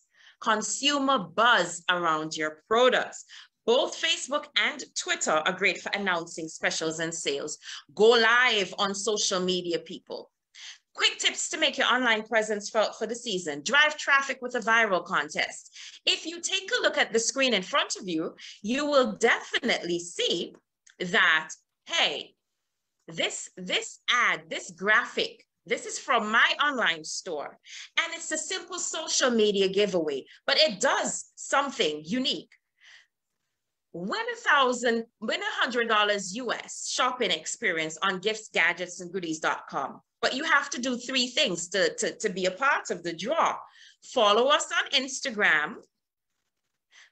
around your products. Both Facebook and Twitter are great for announcing specials and sales. Go live on social media, people. Quick tips to make your online presence felt for the season. Drive traffic with a viral contest. If you take a look at the screen in front of you, you will definitely see that, hey, this ad, this graphic, this is from my online store. And it's a simple social media giveaway, but it does something unique. Win $100 US shopping experience on gifts.gadgetsandgoodies.com. But you have to do 3 things to be a part of the draw. Follow us on Instagram,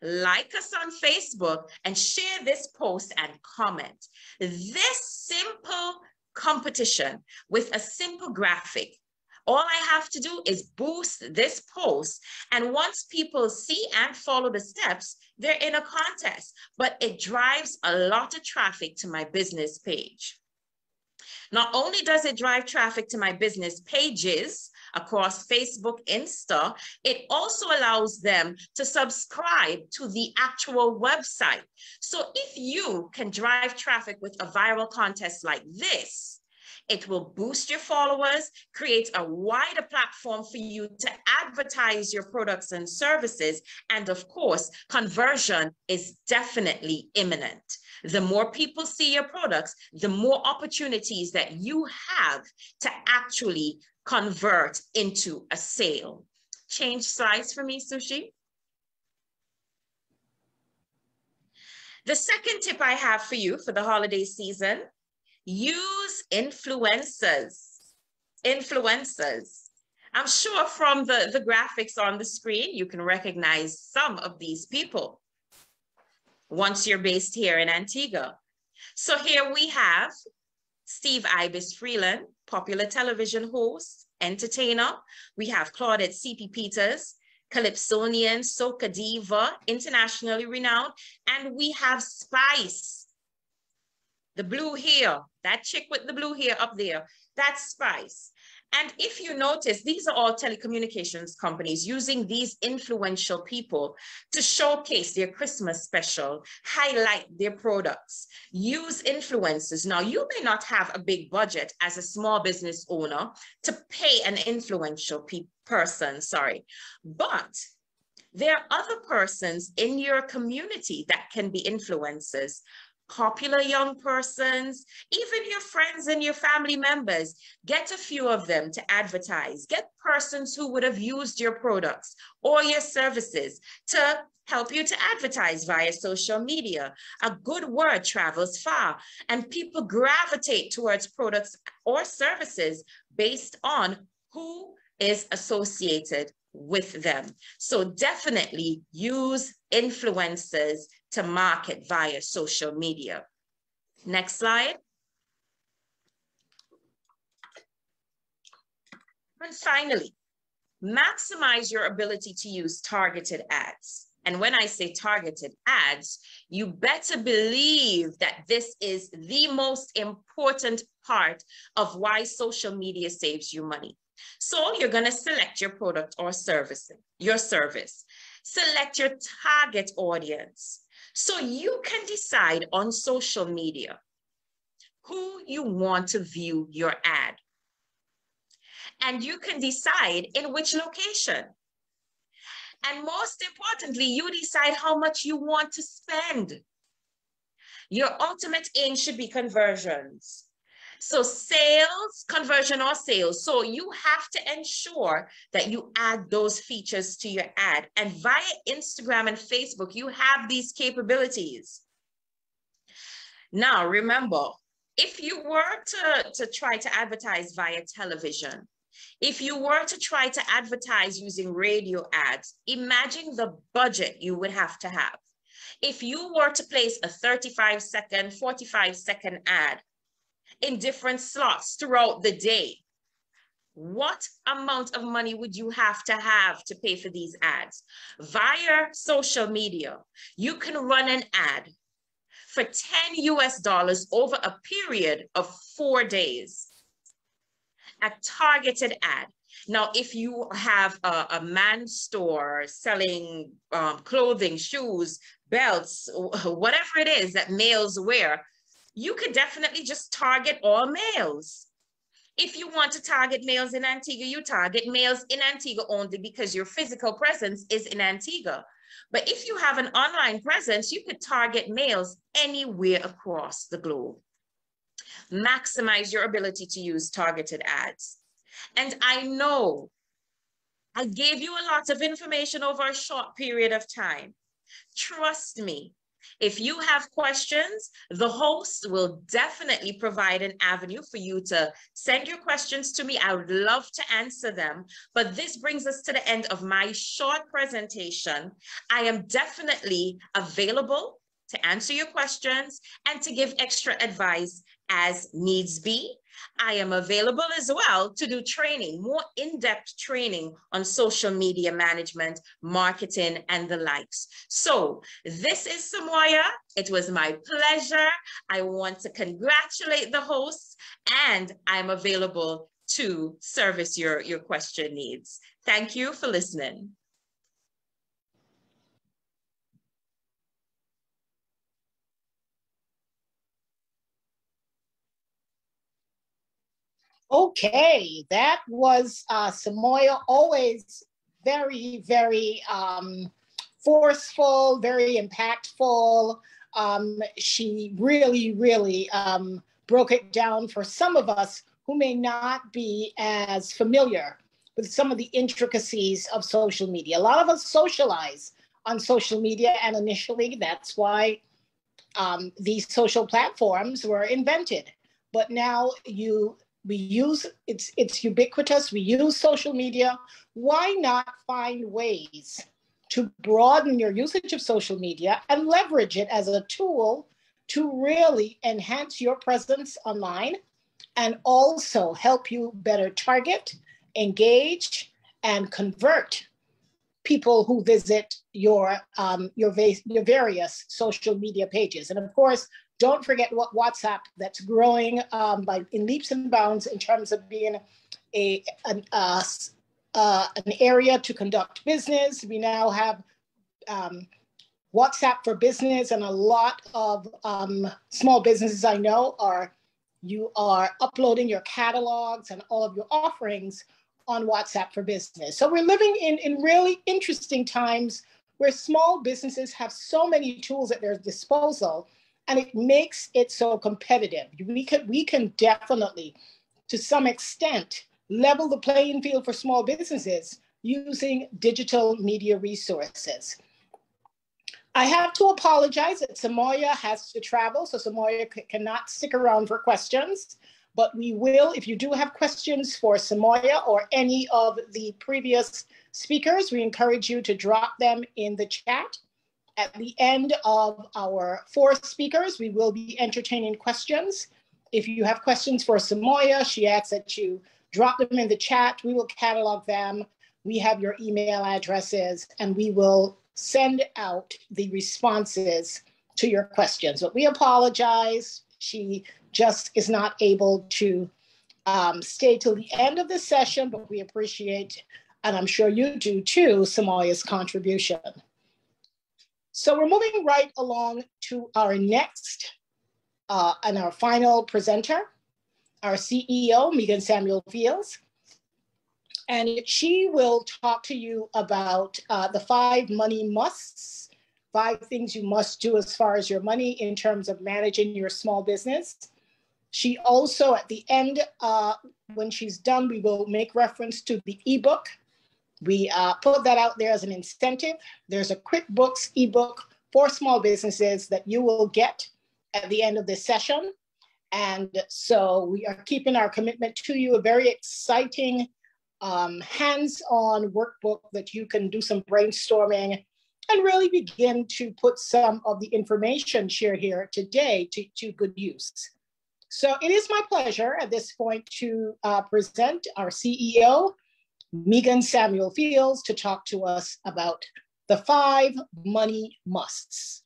like us on Facebook, and share this post and comment. This simple competition with a simple graphic, all I have to do is boost this post. And once people see and follow the steps, they're in a contest. But it drives a lot of traffic to my business page. Not only does it drive traffic to my business pages across Facebook, Insta, it also allows them to subscribe to the actual website. So if you can drive traffic with a viral contest like this, it will boost your followers, create a wider platform for you to advertise your products and services. And of course, conversion is definitely imminent. The more people see your products, the more opportunities that you have to actually convert into a sale. Change slides for me, Sushi. The second tip I have for you for the holiday season: use influencers. Influencers. I'm sure from the graphics on the screen, you can recognize some of these people once you're based here in Antigua. So here we have Steve Ibis Freeland, popular television host, entertainer. We have Claudette C.P. Peters, Calypsonian, soca diva, internationally renowned. And we have Spice, the blue hair, that chick with the blue hair up there, that's Spice. And if you notice, these are all telecommunications companies using these influential people to showcase their Christmas special, highlight their products, use influencers. Now, you may not have a big budget as a small business owner to pay an influential person, but There are other persons in your community that can be influencers, popular young persons, even your friends and your family members. Get a few of them to advertise. Get persons who would have used your products or your services to help you to advertise via social media. A good word travels far, and people gravitate towards products or services based on who is associated with them. So definitely use influencers to market via social media. Next slide. And finally, maximize your ability to use targeted ads. And when I say targeted ads, you better believe that this is the most important part of why social media saves you money. So you're going to select your product or service, your service. Select your target audience. So you can decide on social media who you want to view your ad. And you can decide in which location. And most importantly, you decide how much you want to spend. Your ultimate aim should be conversions. So sales, conversion or sales. So you have to ensure that you add those features to your ad. And via Instagram and Facebook, you have these capabilities. Now, remember, if you were to try to advertise via television, if you were to try to advertise using radio ads, imagine the budget you would have to have. If you were to place a 35-second, 45-second ad in different slots throughout the day, what amount of money would you have to pay for these ads? Via social media, you can run an ad for $10 US over a period of 4 days. A targeted ad. Now, if you have a man's store selling clothing, shoes, belts, whatever it is that males wear, you could definitely just target all males. If you want to target males in Antigua, you target males in Antigua only because your physical presence is in Antigua. But if you have an online presence, you could target males anywhere across the globe. Maximize your ability to use targeted ads. And I know I gave you a lot of information over a short period of time. Trust me, if you have questions, the host will definitely provide an avenue for you to send your questions to me. I would love to answer them. But this brings us to the end of my short presentation. I am definitely available to answer your questions and to give extra advice as needs be. I am available as well to do training, more in-depth training on social media management, marketing, and the likes. So this is Samoya. It was my pleasure. I want to congratulate the hosts, and I'm available to service your question needs. Thank you for listening. Okay, that was Samoya, always very, very forceful, very impactful. She really, really broke it down for some of us who may not be as familiar with some of the intricacies of social media. A lot of us socialize on social media, and initially that's why these social platforms were invented. But now we use, it's ubiquitous, we use social media. Why not find ways to broaden your usage of social media and leverage it as a tool to really enhance your presence online and also help you better target, engage, and convert people who visit your various social media pages. And of course, don't forget what WhatsApp, that's growing in leaps and bounds in terms of being an area to conduct business. We now have WhatsApp for business, and a lot of small businesses I know you are uploading your catalogs and all of your offerings on WhatsApp for Business. So we're living in really interesting times where small businesses have so many tools at their disposal, and it makes it so competitive. We can definitely, to some extent, level the playing field for small businesses using digital media resources. I have to apologize that Samoya has to travel, so Samoya cannot stick around for questions, but we will, if you do have questions for Samoya or any of the previous speakers, we encourage you to drop them in the chat. At the end of our 4 speakers, we will be entertaining questions. If you have questions for Samoya, she asks that you drop them in the chat. We will catalog them. We have your email addresses, and we will send out the responses to your questions. But we apologize. She just is not able to stay till the end of the session, but we appreciate, and I'm sure you do too, Samoya's contribution. So we're moving right along to our next and our final presenter, our CEO, Megan SamuelFields. And she will talk to you about the 5 money musts, 5 things you must do as far as your money in terms of managing your small business. She also, at the end, when she's done, we will make reference to the ebook. We put that out there as an incentive. There's a QuickBooks ebook for small businesses that you will get at the end of this session. And so we are keeping our commitment to you, a very exciting hands-on workbook that you can do some brainstorming and really begin to put some of the information shared here today to good use. So it is my pleasure at this point to present our CEO, Megan SamuelFields, to talk to us about the 5 money musts.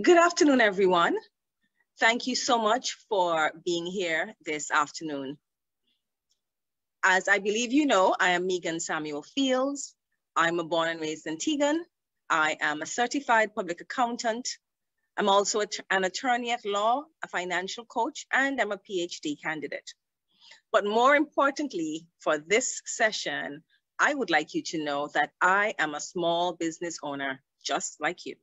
Good afternoon, everyone. Thank you so much for being here this afternoon. As I believe you know, I am Megan SamuelFields. I'm a born and raised Antiguan. I am a certified public accountant. I'm also an attorney at law, a financial coach, and I'm a PhD candidate. But more importantly, for this session, I would like you to know that I am a small business owner just like you.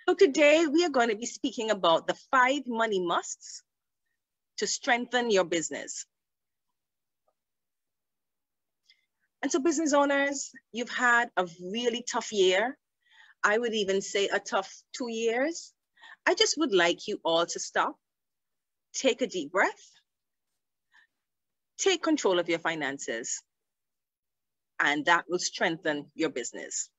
So today we are going to be speaking about the 5 money musts to strengthen your business. And so business owners, you've had a really tough year. I would even say a tough 2 years. I just would like you all to stop, take a deep breath, take control of your finances, and that will strengthen your business.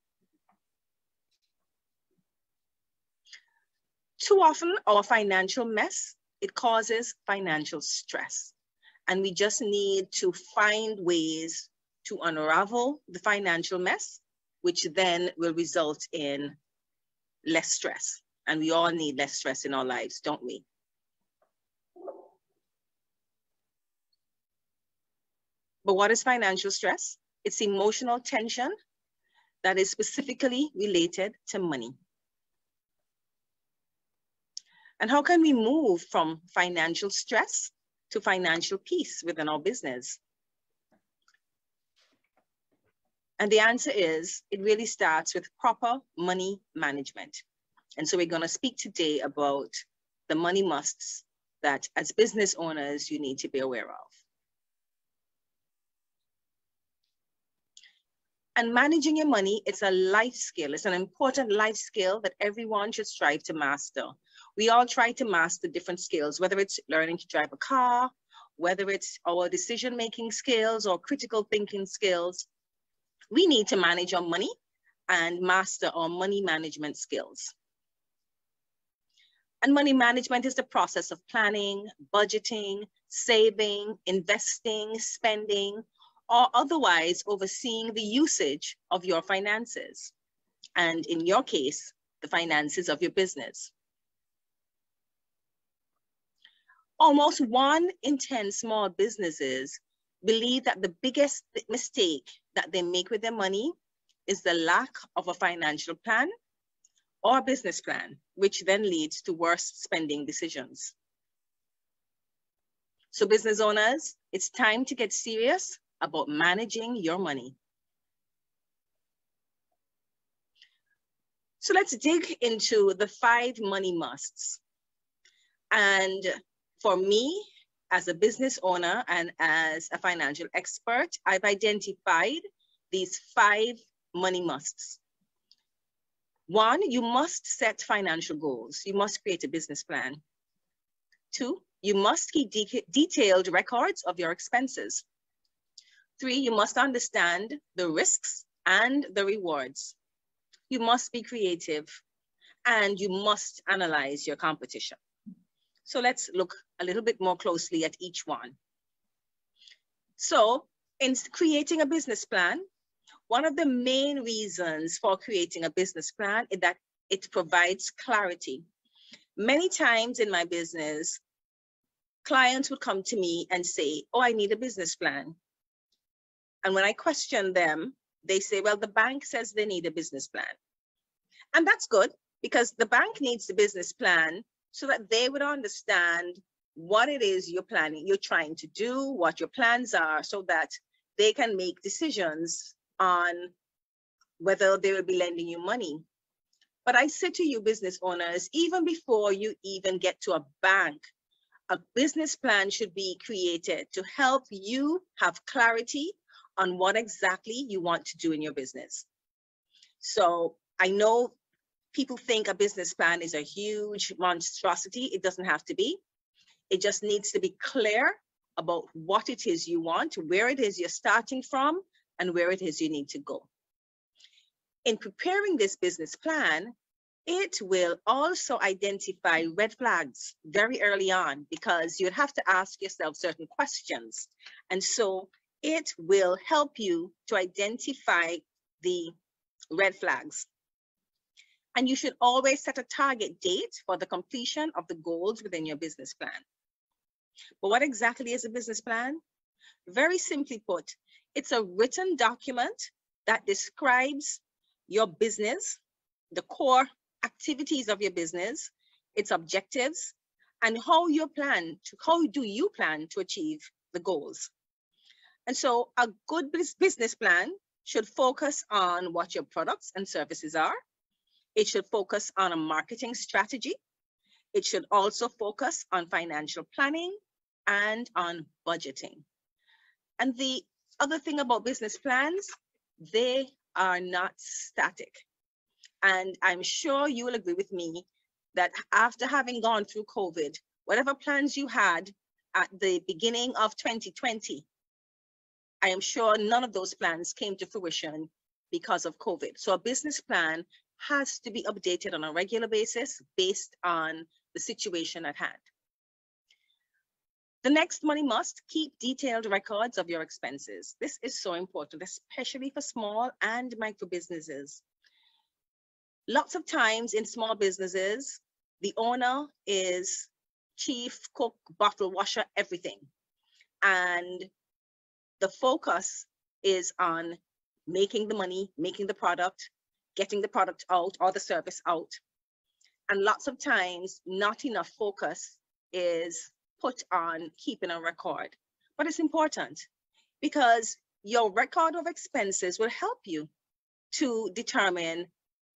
Too often, our financial mess, it causes financial stress. And we just need to find ways to unravel the financial mess, which then will result in less stress. And we all need less stress in our lives, don't we? But what is financial stress? It's emotional tension that is specifically related to money. And how can we move from financial stress to financial peace within our business? And the answer is, it really starts with proper money management. And so we're going to speak today about the money musts that as business owners, you need to be aware of. And managing your money, it's a life skill. It's an important life skill that everyone should strive to master. We all try to master different skills, whether it's learning to drive a car, whether it's our decision-making skills or critical thinking skills. We need to manage our money and master our money management skills. And money management is the process of planning, budgeting, saving, investing, spending, or otherwise overseeing the usage of your finances, and in your case, the finances of your business. Almost 1 in 10 small businesses believe that the biggest mistake that they make with their money is the lack of a financial plan or business plan, which then leads to worse spending decisions. So business owners, it's time to get serious about managing your money. So let's dig into the 5 money musts. And for me, as a business owner and as a financial expert, I've identified these 5 money musts. 1, you must set financial goals. You must create a business plan. 2, you must keep detailed records of your expenses. 3, you must understand the risks and the rewards. You must be creative, and you must analyze your competition. So let's look a little bit more closely at each one. So in creating a business plan, one of the main reasons for creating a business plan is that it provides clarity. Many times in my business, clients would come to me and say, oh, I need a business plan. And when I question them, they say, well, the bank says they need a business plan. And that's good, because the bank needs the business plan so that they would understand what it is you're trying to do, what your plans are, so that they can make decisions on whether they will be lending you money. But I say to you business owners, even before you even get to a bank, a business plan should be created to help you have clarity on what exactly you want to do in your business. So I know people think a business plan is a huge monstrosity. It doesn't have to be. It just needs to be clear about what it is you want, where it is you're starting from, and where it is you need to go. In preparing this business plan, it will also identify red flags very early on, because you'd have to ask yourself certain questions. And so it will help you to identify the red flags. And you should always set a target date for the completion of the goals within your business plan. But what exactly is a business plan? Very simply put, it's a written document that describes your business, the core activities of your business, its objectives, and how do you plan to achieve the goals. And so a good business plan should focus on what your products and services are. It should focus on a marketing strategy. It should also focus on financial planning and on budgeting. And the other thing about business plans, they are not static. And I'm sure you will agree with me that after having gone through COVID, whatever plans you had at the beginning of 2020, I am sure none of those plans came to fruition because of COVID. So a business plan has to be updated on a regular basis based on the situation at hand. The next money must: keep detailed records of your expenses. This is so important, especially for small and micro businesses. Lots of times in small businesses, the owner is chief cook, bottle washer, everything. And the focus is on making the money, making the product, getting the product out or the service out. And lots of times, not enough focus is put on keeping a record. But it's important, because your record of expenses will help you to determine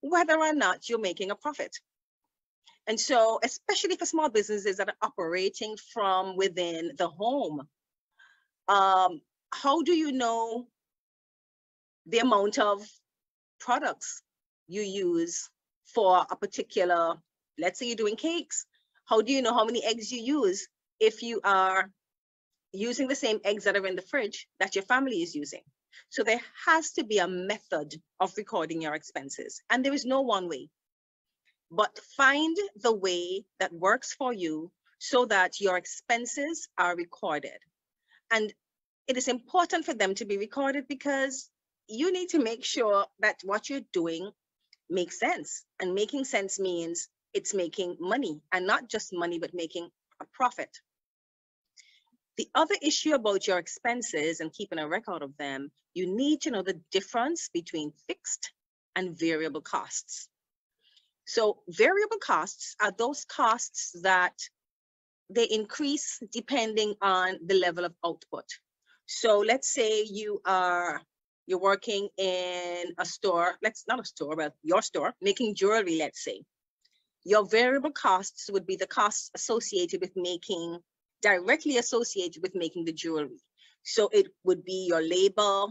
whether or not you're making a profit. And so, especially for small businesses that are operating from within the home, how do you know the amount of products you use for a particular, let's say you're doing cakes? How do you know how many eggs you use if you are using the same eggs that are in the fridge that your family is using? So there has to be a method of recording your expenses, and there is no one way. But find the way that works for you so that your expenses are recorded. And it is important for them to be recorded because you need to make sure that what you're doing makes sense. And making sense means it's making money, and not just money, but making a profit. The other issue about your expenses and keeping a record of them, you need to know the difference between fixed and variable costs. So variable costs are those costs that they increase depending on the level of output. So let's say you're working in a store, not a store, but your store, making jewelry, let's say. Your variable costs would be the costs associated with making, directly associated with making the jewelry. So it would be your labor,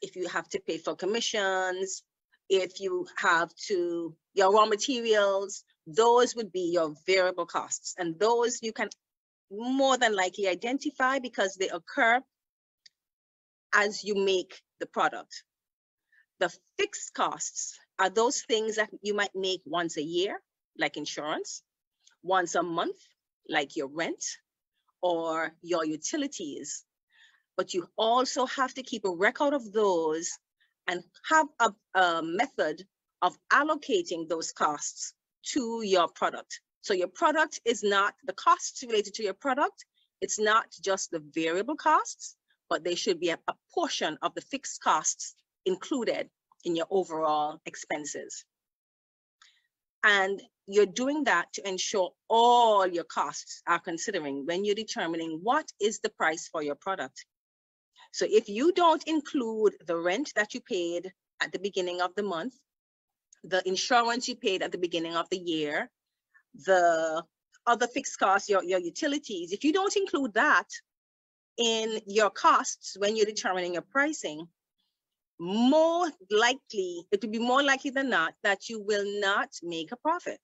if you have to pay for commissions, if you have to, your raw materials, those would be your variable costs. And those you can more than likely identify because they occur as you make the product. The fixed costs are those things that you might make once a year, like insurance, once a month, like your rent or your utilities. But you also have to keep a record of those and have a method of allocating those costs to your product. So your product is not, the costs related to your product, it's not just the variable costs, but they should be a portion of the fixed costs included in your overall expenses. And you're doing that to ensure all your costs are considering when you're determining what is the price for your product. So if you don't include the rent that you paid at the beginning of the month, the insurance you paid at the beginning of the year, the other fixed costs, your utilities, if you don't include that in your costs when you're determining your pricing, more likely, it will be more likely than not that you will not make a profit.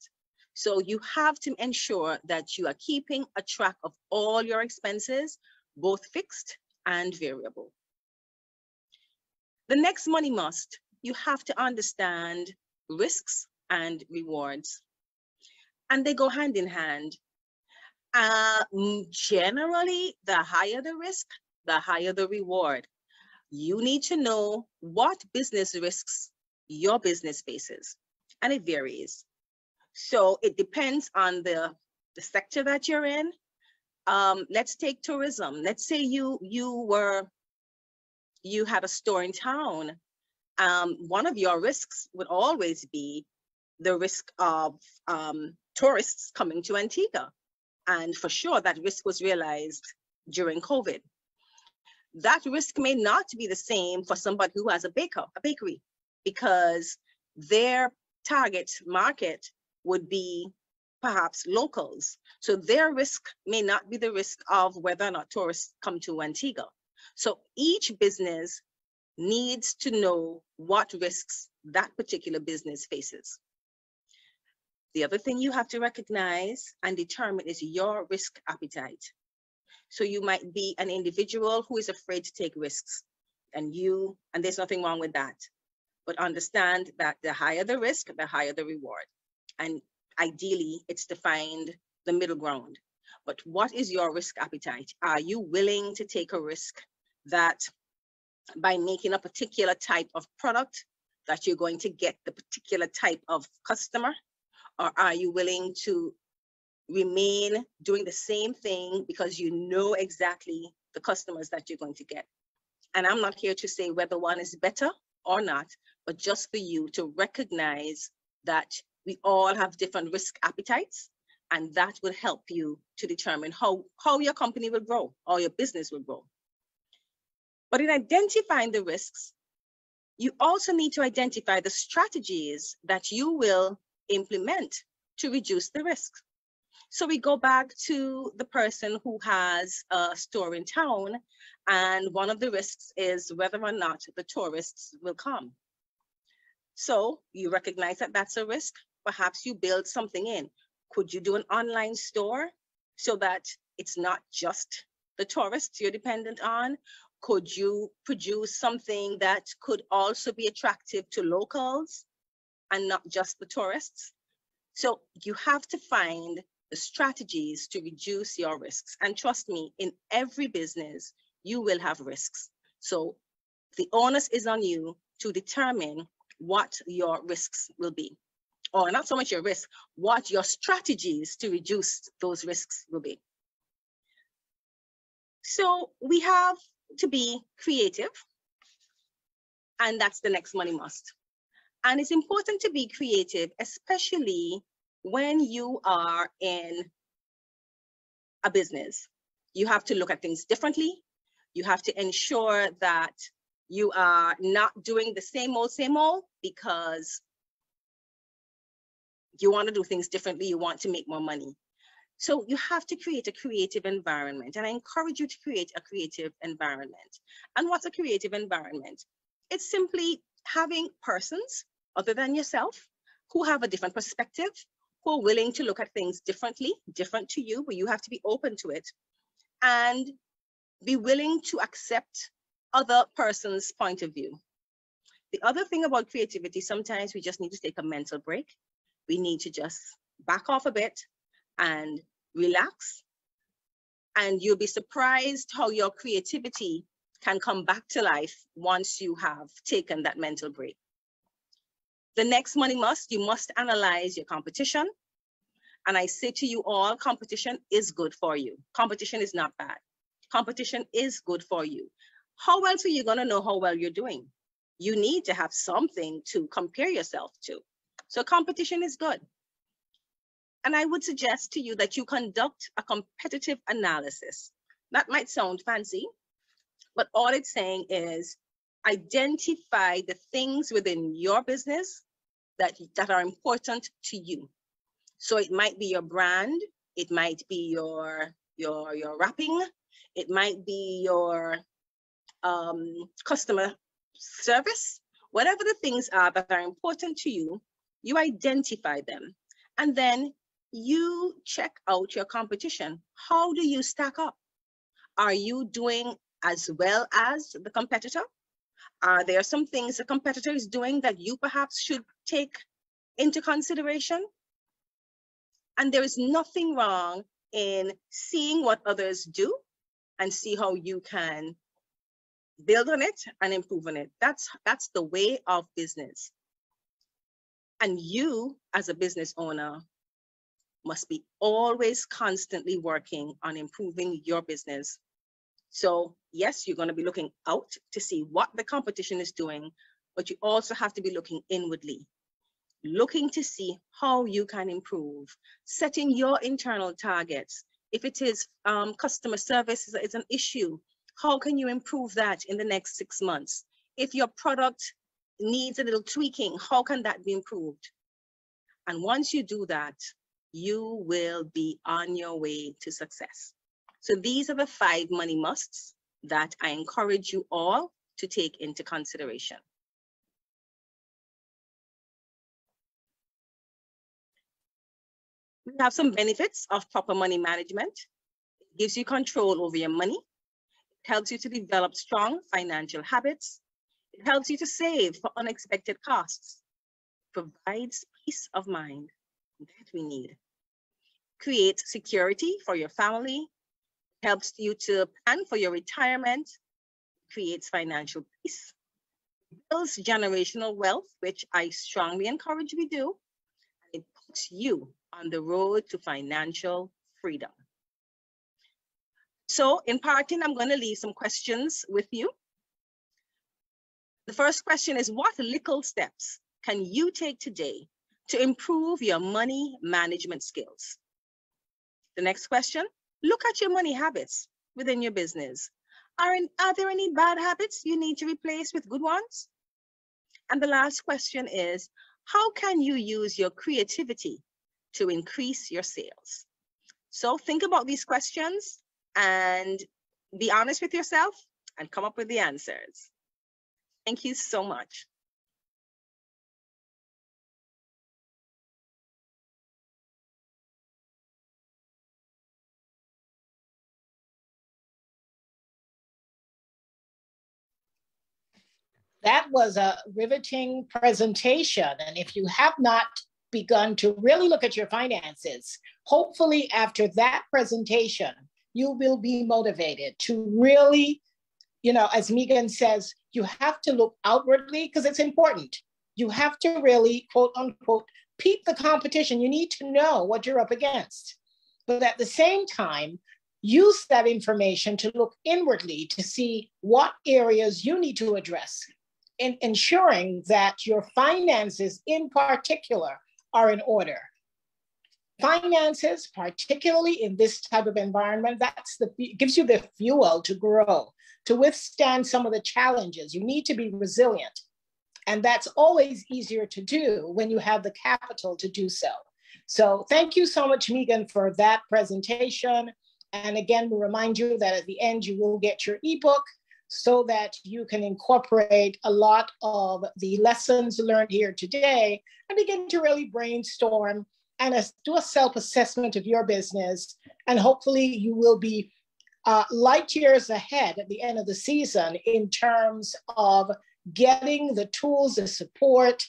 So you have to ensure that you are keeping a track of all your expenses, both fixed and variable. The next money must, you have to understand risks and rewards. And they go hand in hand. Generally, the higher the risk, the higher the reward. You need to know what business risks your business faces, and it varies. So it depends on the sector that you're in. Let's take tourism. Let's say you had a store in town. One of your risks would always be the risk of tourists coming to Antigua. And for sure, that risk was realized during COVID. That risk may not be the same for somebody who has a bakery, because their target market would be perhaps locals. So their risk may not be the risk of whether or not tourists come to Antigua. So each business needs to know what risks that particular business faces. The other thing you have to recognize and determine is your risk appetite. So you might be an individual who is afraid to take risks, and there's nothing wrong with that. But understand that the higher the risk, the higher the reward. And ideally, it's to find the middle ground. But what is your risk appetite? Are you willing to take a risk that by making a particular type of product that you're going to get the particular type of customer? Or are you willing to remain doing the same thing because you know exactly the customers that you're going to get? And I'm not here to say whether one is better or not, but just for you to recognize that we all have different risk appetites, and that will help you to determine how your company will grow or your business will grow. But in identifying the risks, you also need to identify the strategies that you will implement to reduce the risk. So we go back to the person who has a store in town, and one of the risks is whether or not the tourists will come. So you recognize that that's a risk. Perhaps you build something in. Could you do an online store so that it's not just the tourists you're dependent on? Could you produce something that could also be attractive to locals and not just the tourists? So you have to find the strategies to reduce your risks. And trust me, in every business, you will have risks. So the onus is on you to determine what your risks will be, or not so much your risk, what your strategies to reduce those risks will be. So we have to be creative, and that's the next money must. And it's important to be creative, especially when you are in a business. You have to look at things differently. You have to ensure that you are not doing the same old, because you want to do things differently. You want to make more money. So you have to create a creative environment. And I encourage you to create a creative environment. And what's a creative environment? It's simply having persons other than yourself who have a different perspective, who are willing to look at things differently, different to you, but you have to be open to it and be willing to accept other person's point of view. The other thing about creativity, sometimes we just need to take a mental break. We need to just back off a bit and relax. And you'll be surprised how your creativity can come back to life once you have taken that mental break. The next money must, you must analyze your competition. And I say to you all, competition is good for you. Competition is not bad. Competition is good for you. How else are you going to know how well you're doing? You need to have something to compare yourself to. So competition is good. And I would suggest to you that you conduct a competitive analysis. That might sound fancy, but all it's saying is identify the things within your business that are important to you. So it might be your brand, it might be your wrapping, it might be your customer service, whatever the things are that are important to you, you identify them. And then you check out your competition. How do you stack up? Are you doing as well as the competitor? Are there some things the competitor is doing that you perhaps should take into consideration? And there is nothing wrong in seeing what others do and see how you can build on it and improve on it. That's the way of business. And you, as a business owner, must be always constantly working on improving your business. So yes, you're going to be looking out to see what the competition is doing, but you also have to be looking inwardly, looking to see how you can improve, setting your internal targets. If it is customer service is an issue, how can you improve that in the next 6 months? If your product needs a little tweaking, how can that be improved? And once you do that, you will be on your way to success. So these are the 5 money musts that I encourage you all to take into consideration. We have some benefits of proper money management. It gives you control over your money. It helps you to develop strong financial habits. It helps you to save for unexpected costs. It provides peace of mind that we need. Creates security for your family. It helps you to plan for your retirement. It creates financial peace. It builds generational wealth, which I strongly encourage we do. And it puts you on the road to financial freedom. So in parting, I'm going to leave some questions with you. The first question is, what little steps can you take today to improve your money management skills? The next question, look at your money habits within your business. Are there any bad habits you need to replace with good ones? And the last question is, how can you use your creativity to increase your sales? So think about these questions and be honest with yourself and come up with the answers. Thank you so much. That was a riveting presentation. And if you have not begun to really look at your finances, hopefully after that presentation, you will be motivated to really as Megan says, you have to look outwardly because it's important. You have to really, quote unquote, peep the competition. You need to know what you're up against. But at the same time, use that information to look inwardly to see what areas you need to address, in ensuring that your finances in particular are in order. Finances, particularly in this type of environment, gives you the fuel to grow, to withstand some of the challenges. You need to be resilient. And that's always easier to do when you have the capital to do so. So thank you so much, Megan, for that presentation. And again, we'll remind you that at the end, you will get your ebook so that you can incorporate a lot of the lessons learned here today and begin to really brainstorm and do a self-assessment of your business. And hopefully you will be light years ahead at the end of the season in terms of getting the tools, the support,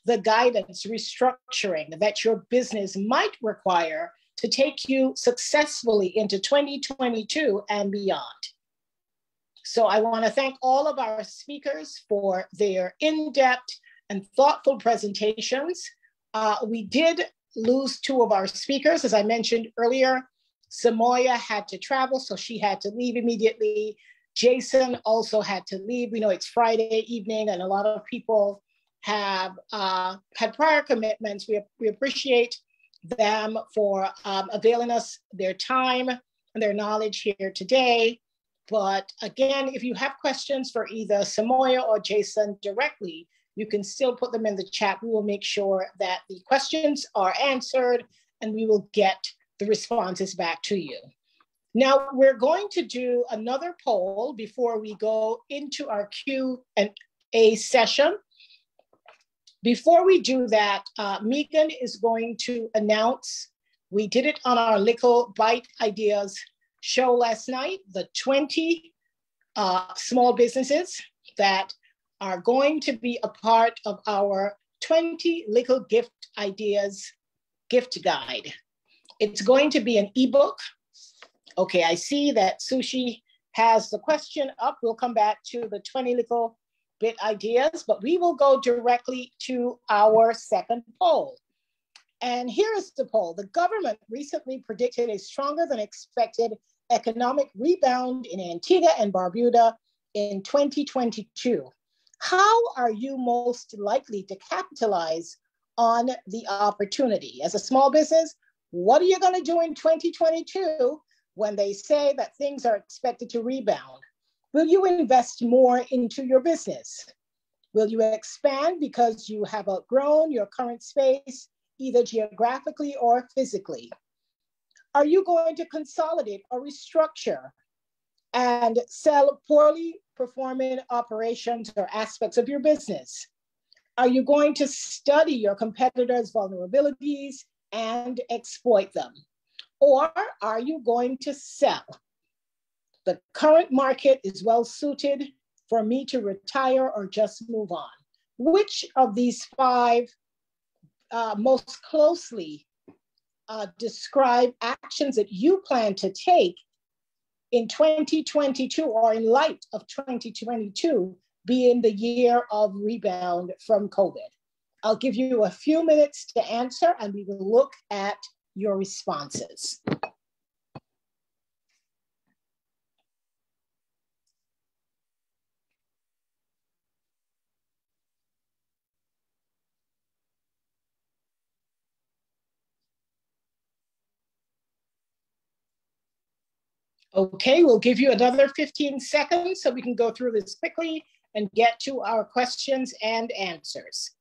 the guidance, restructuring that your business might require to take you successfully into 2022 and beyond. So I want to thank all of our speakers for their in-depth and thoughtful presentations. We did lose two of our speakers. As I mentioned earlier, Simoya had to travel, so she had to leave immediately. Jason also had to leave. We know it's Friday evening and a lot of people have had prior commitments. We appreciate them for availing us their time and their knowledge here today. But again, if you have questions for either Simoya or Jason directly, you can still put them in the chat. We will make sure that the questions are answered and we will get the responses back to you. Now, we're going to do another poll before we go into our Q&A session. Before we do that, Megan is going to announce, we did it on our Little Bite Ideas show last night, the 20 small businesses that are going to be a part of our 20 Little Gift Ideas gift guide. It's going to be an ebook. Okay, I see that Sushi has the question up. We'll come back to the 20 Little Bit Ideas, but we will go directly to our second poll. And here is the poll. The government recently predicted a stronger than expected economic rebound in Antigua and Barbuda in 2022. How are you most likely to capitalize on the opportunity? As a small business, what are you going to do in 2022 when they say that things are expected to rebound? Will you invest more into your business? Will you expand because you have outgrown your current space, either geographically or physically? Are you going to consolidate or restructure and sell poorly performing operations or aspects of your business? Are you going to study your competitors' vulnerabilities and exploit them? Or are you going to sell? The current market is well suited for me to retire or just move on. Which of these five most closely describe actions that you plan to take in 2022 or in light of 2022 being the year of rebound from COVID? I'll give you a few minutes to answer and we will look at your responses. Okay, we'll give you another 15 seconds so we can go through this quickly and get to our questions and answers.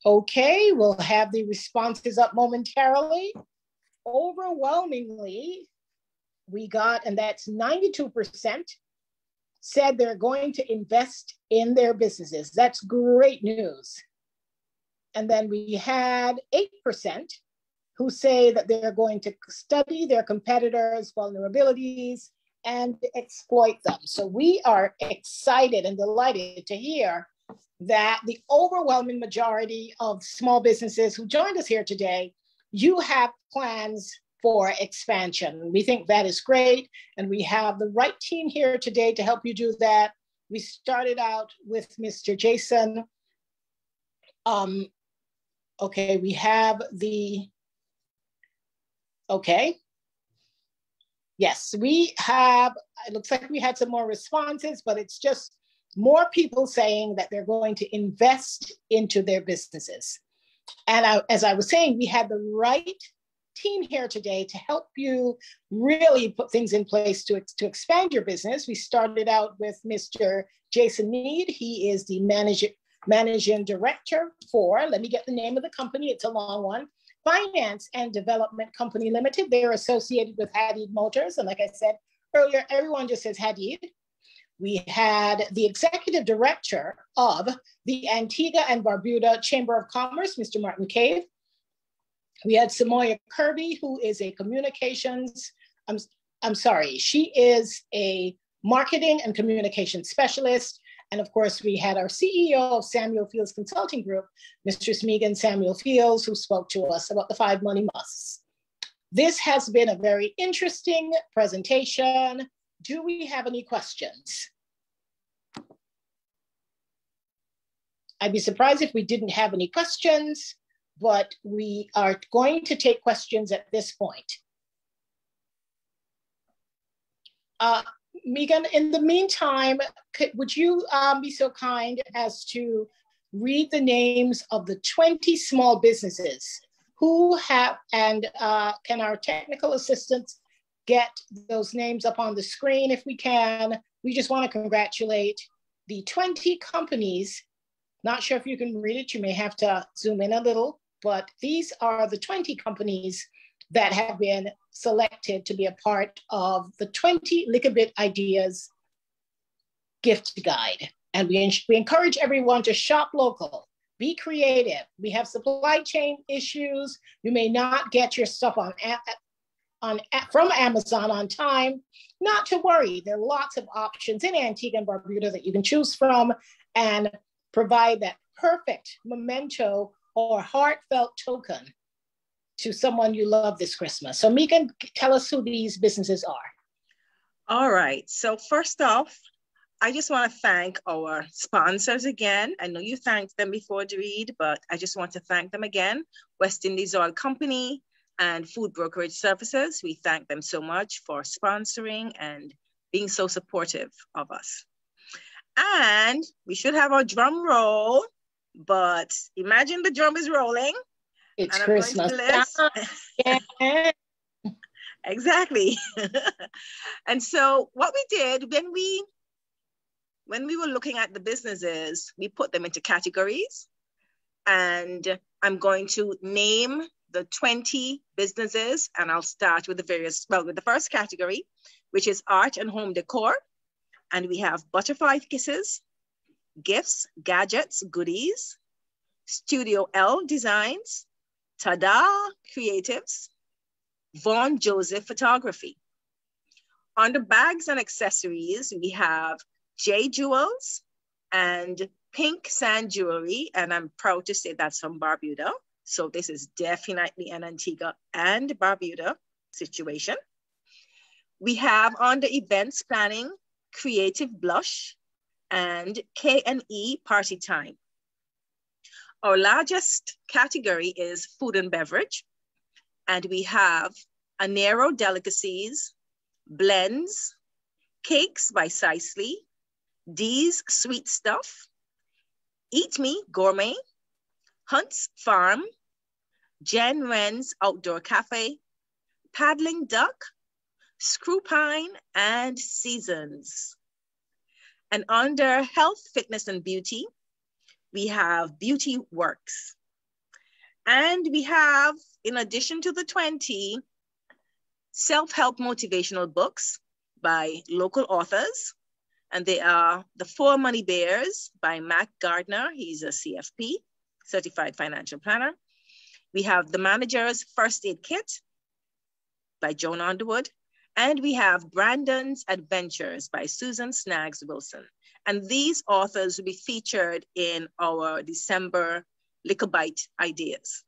Okay, we'll have the responses up momentarily. Overwhelmingly, we got, and that's 92%, said they're going to invest in their businesses. That's great news. And then we had 8% who say that they're going to study their competitors' vulnerabilities and exploit them. So we are excited and delighted to hear that the overwhelming majority of small businesses who joined us here today, you have plans for expansion. We think that is great, and we have the right team here today to help you do that. We started out with Mr. Jason. Okay, we have okay. Yes, we have, it looks like we had some more responses, but it's just more people saying that they're going to invest into their businesses. And as I was saying, we had the right team here today to help you really put things in place to expand your business. We started out with Mr. Jason Mead. He is the managing director for, let me get the name of the company, it's a long one, Finance and Development Company Limited. They're associated with Hadid Motors. And like I said earlier, everyone just says Hadid. We had the executive director of the Antigua and Barbuda Chamber of Commerce, Mr. Martin Cave. We had Samoya Kirby, who is a communications, I'm sorry, she is a marketing and communication specialist. And of course, we had our CEO of SamuelFields Consulting Group, Mr. 𝑘𝙤𝙤𝙤𝙤 who spoke to us about the 5 money musts. This has been a very interesting presentation. Do we have any questions? I'd be surprised if we didn't have any questions, but we are going to take questions at this point. Megan, in the meantime, would you be so kind as to read the names of the 20 small businesses who have, and can our technical assistants get those names up on the screen if we can? We just want to congratulate the 20 companies. Not sure if you can read it, you may have to zoom in a little, but these are the 20 companies that have been selected to be a part of the 20 Lick-A-Bit Ideas gift guide. And we encourage everyone to shop local, be creative. We have supply chain issues. You may not get your stuff from Amazon on time. Not to worry, there are lots of options in Antigua and Barbuda that you can choose from and provide that perfect memento or heartfelt token to someone you love this Christmas. So Megan, tell us who these businesses are. All right, so first off, I just want to thank our sponsors again. I know you thanked them before, Doreed, but I just want to thank them again. West Indies Oil Company and Food Brokerage Services. We thank them so much for sponsoring and being so supportive of us. And we should have our drum roll, but imagine the drum is rolling. It's Christmas. Yeah. Exactly. And so what we did when we were looking at the businesses, we put them into categories, and I'm going to name the 20 businesses, and I'll start with the first category, which is art and home decor. And we have Butterfly Kisses, gifts, gadgets, goodies, Studio L Designs, Tada Creatives, Vaughn Joseph Photography. On the bags and accessories, we have J Jewels and Pink Sand Jewelry, and I'm proud to say that's from Barbuda. So this is definitely an Antigua and Barbuda situation. We have on the events planning, Creative Blush and K&E Party Time. Our largest category is food and beverage, and we have Anero Delicacies, Blends, Cakes by Sicely, Dee's Sweet Stuff, Eat Me Gourmet, Hunt's Farm, Jen Wren's Outdoor Cafe, Paddling Duck, Screw Pine, and Seasons. And under health, fitness, and beauty, we have Beauty Works. And we have, in addition to the 20, self-help motivational books by local authors. And they are The 4 Money Bears by Mac Gardner. He's a CFP, Certified Financial Planner. We have The Manager's First Aid Kit by Joan Underwood. And we have Brandon's Adventures by Susan Snaggs Wilson. And these authors will be featured in our December Liquor Bite Ideas.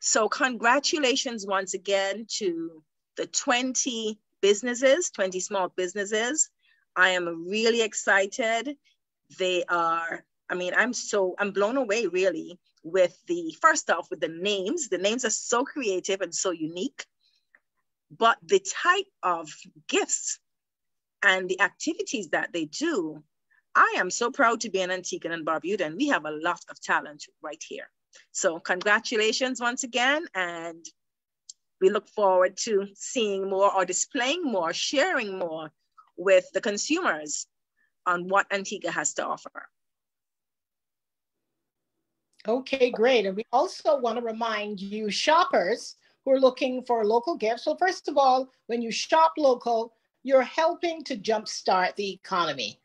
So congratulations once again to the 20 businesses, 20 small businesses. I am really excited. They are, I mean, I'm blown away really with first off with the names. The names are so creative and so unique, but the type of gifts and the activities that they do, I am so proud to be an Antigua and Barbuda, and we have a lot of talent right here. So congratulations once again, and we look forward to seeing more or displaying more, sharing more with the consumers on what Antigua has to offer. Okay, great. And we also want to remind you shoppers who are looking for local gifts. Well, first of all, when you shop local, you're helping to jumpstart the economy.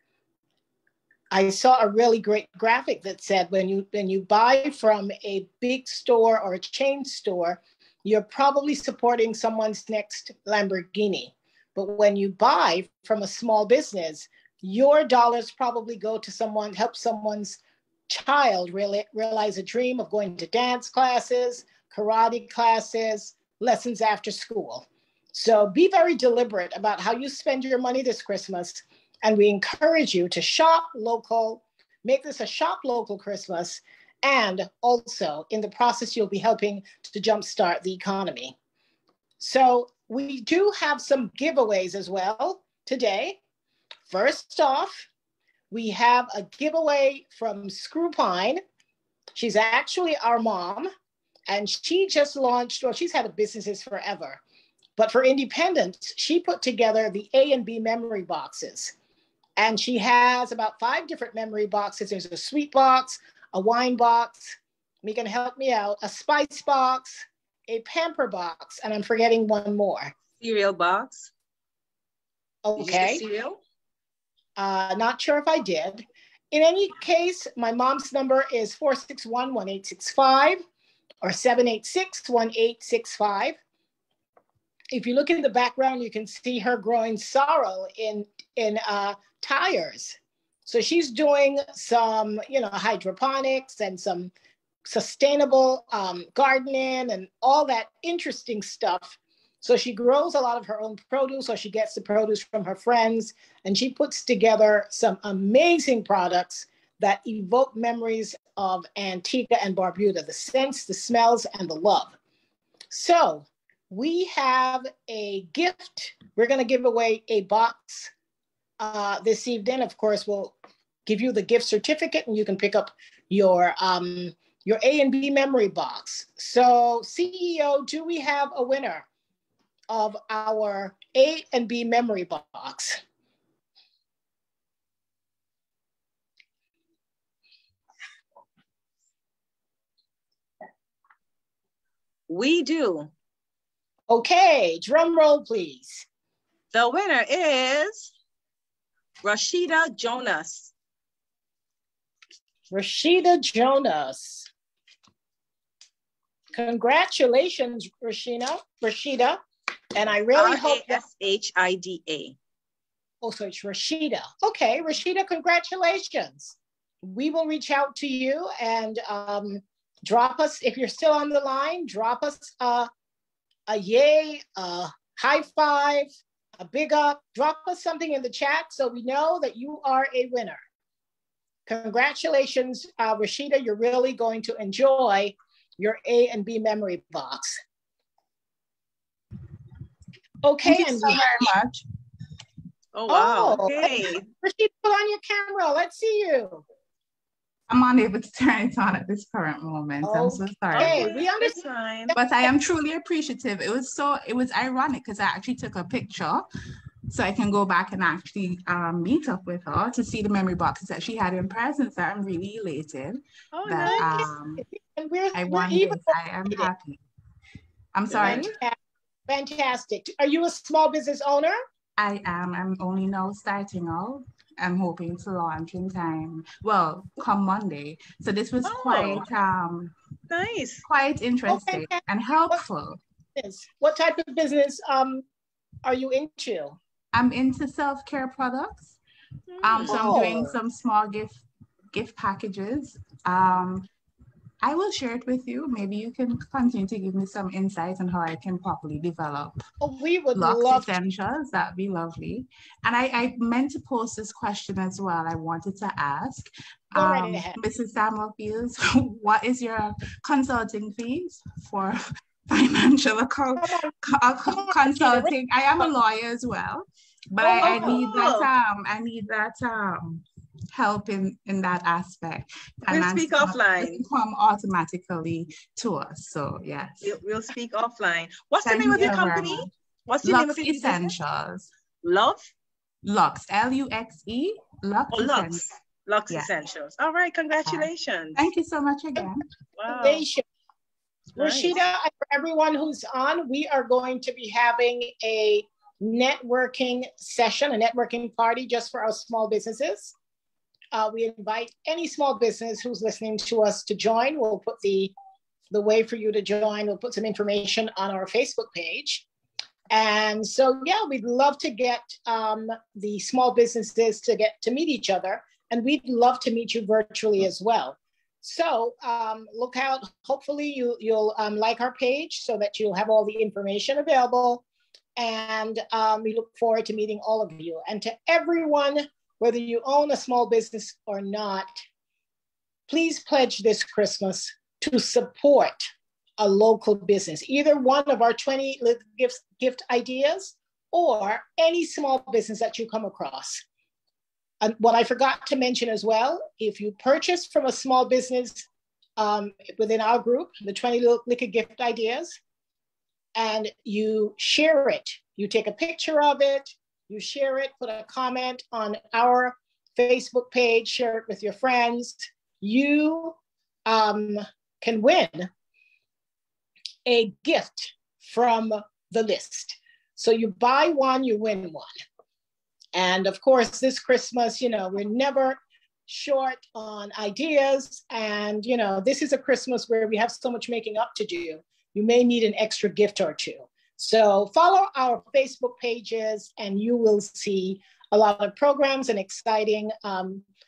I saw a really great graphic that said when you buy from a big store or a chain store, you're probably supporting someone's next Lamborghini. But when you buy from a small business, your dollars probably go to help someone's child really realize a dream of going to dance classes, karate classes, lessons after school. So be very deliberate about how you spend your money this Christmas. And we encourage you to shop local, make this a shop local Christmas. And also in the process, you'll be helping to jumpstart the economy. So we do have some giveaways as well today. First off, we have a giveaway from Screwpine. She's actually our mom, and she just launched, well, she's had businesses forever, but for independence, she put together the A and B memory boxes. And she has about 5 different memory boxes. There's a sweet box, a wine box, Megan help me out, a spice box, a pamper box, and I'm forgetting one more. Cereal box. Okay. Cereal? Not sure if I did. In any case, my mom's number is 461-1865 or 786-1865. If you look in the background, you can see her growing sorrel in tires. So she's doing some, hydroponics and some sustainable gardening and all that interesting stuff. So she grows a lot of her own produce, or she gets the produce from her friends, and she puts together some amazing products that evoke memories of Antigua and Barbuda, the scents, the smells, and the love. So we have a gift. We're going to give away a box this evening. Of course, we'll give you the gift certificate, and you can pick up your A and B memory box. So CEO, do we have a winner of our A and B memory box? We do. Okay, drum roll, please. The winner is Rashida Jonas. Rashida Jonas. Congratulations, Rashida. And I really hope that... Rashida. Oh, so it's Rashida. Okay, Rashida, congratulations. We will reach out to you and drop us, if you're still on the line, drop us a yay, a high five, a big up, drop us something in the chat so we know that you are a winner. Congratulations, Rashida. You're really going to enjoy your A and B memory box. Okay. Thank you so very much. Oh, wow. Okay. Rashida, put on your camera. Let's see you. I'm unable to turn it on at this current moment. Okay. I'm so sorry. Okay, we understand. But I am truly appreciative. It was ironic because I actually took a picture so I can go back and actually meet up with her to see the memory boxes that she had in presence. So I'm really elated that I won this. I am happy. I'm sorry. Fantastic. Are you a small business owner? I am. I'm only now starting out. I'm hoping to launch in time. Well, come Monday. So this was quite nice, quite interesting and helpful. What type of business are you into? I'm into self-care products. So I'm doing some small gift packages. I will share it with you. Maybe you can continue to give me some insights on how I can properly develop We would Lux love Essentials. That'd be lovely. And I meant to post this question as well. I wanted to ask, Go right ahead. Mrs. Samuel-Fields, what is your consulting fees for financial consulting? I am a lawyer as well, but I need that help in that aspect. We'll speak offline. Come automatically to us. So yes, we'll speak offline. What's the name of your company? What's the name of your Essentials? Lux, Luxe, Lux. Lux Essentials. All right, congratulations. Thank you so much again. Wow. Rashida, and for everyone who's on, we are going to be having a networking session, a networking party just for our small businesses. We invite any small business who's listening to us to join. We'll put the way for you to join. We'll put some information on our Facebook page. And so, yeah, we'd love to get the small businesses to get to meet each other. And we'd love to meet you virtually as well. So look out. Hopefully you'll like our page so that you'll have all the information available. And we look forward to meeting all of you. And to everyone, whether you own a small business or not, please pledge this Christmas to support a local business, either one of our 20 gift ideas or any small business that you come across. And what I forgot to mention as well, if you purchase from a small business within our group, the 20 Liquor Gift Ideas, and you share it, you take a picture of it, you share it, put a comment on our Facebook page, share it with your friends, you can win a gift from the list. So you buy one, you win one. And of course, this Christmas, we're never short on ideas. And, this is a Christmas where we have so much making up to do. You may need an extra gift or two. So follow our Facebook pages and you will see a lot of programs and exciting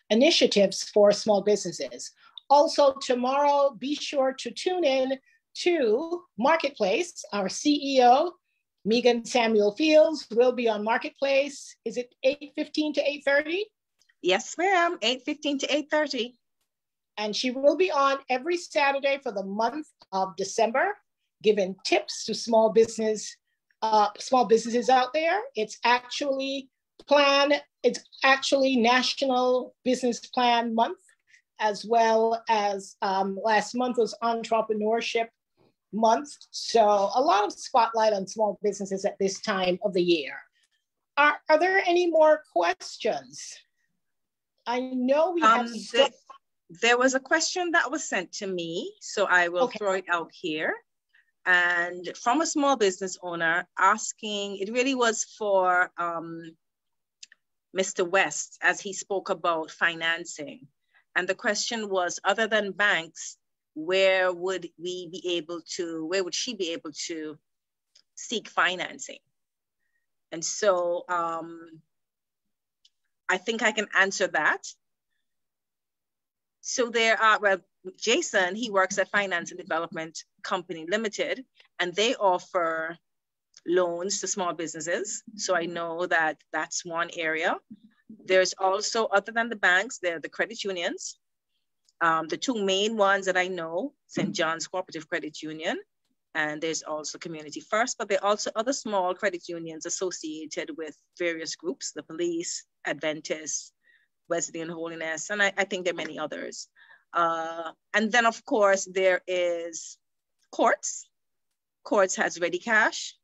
initiatives for small businesses. Also tomorrow, be sure to tune in to Marketplace. Our CEO, Megan Samuel-Fields, will be on Marketplace. Is it 8:15 to 8:30? Yes, ma'am, 8:15 to 8:30. And she will be on every Saturday for the month of December, giving tips to small businesses out there. It's actually National Business Plan Month, as well as last month was Entrepreneurship Month. So a lot of spotlight on small businesses at this time of the year. Are there any more questions? I know we have. There was a question that was sent to me, so I will throw it out here. And from a small business owner asking, it really was for Mr. West, as he spoke about financing. And the question was, other than banks, where would she be able to seek financing? And so I think I can answer that. So Jason, he works at Finance and Development Company Limited, and they offer loans to small businesses. So I know that that's one area. There's also, other than the banks, there are the credit unions. The two main ones that I know, St. John's Cooperative Credit Union, and there's also Community First, but there are also other small credit unions associated with various groups, the police, Adventists, Wesleyan Holiness, and I think there are many others. And then of course there is Courts. Courts has Ready Cash,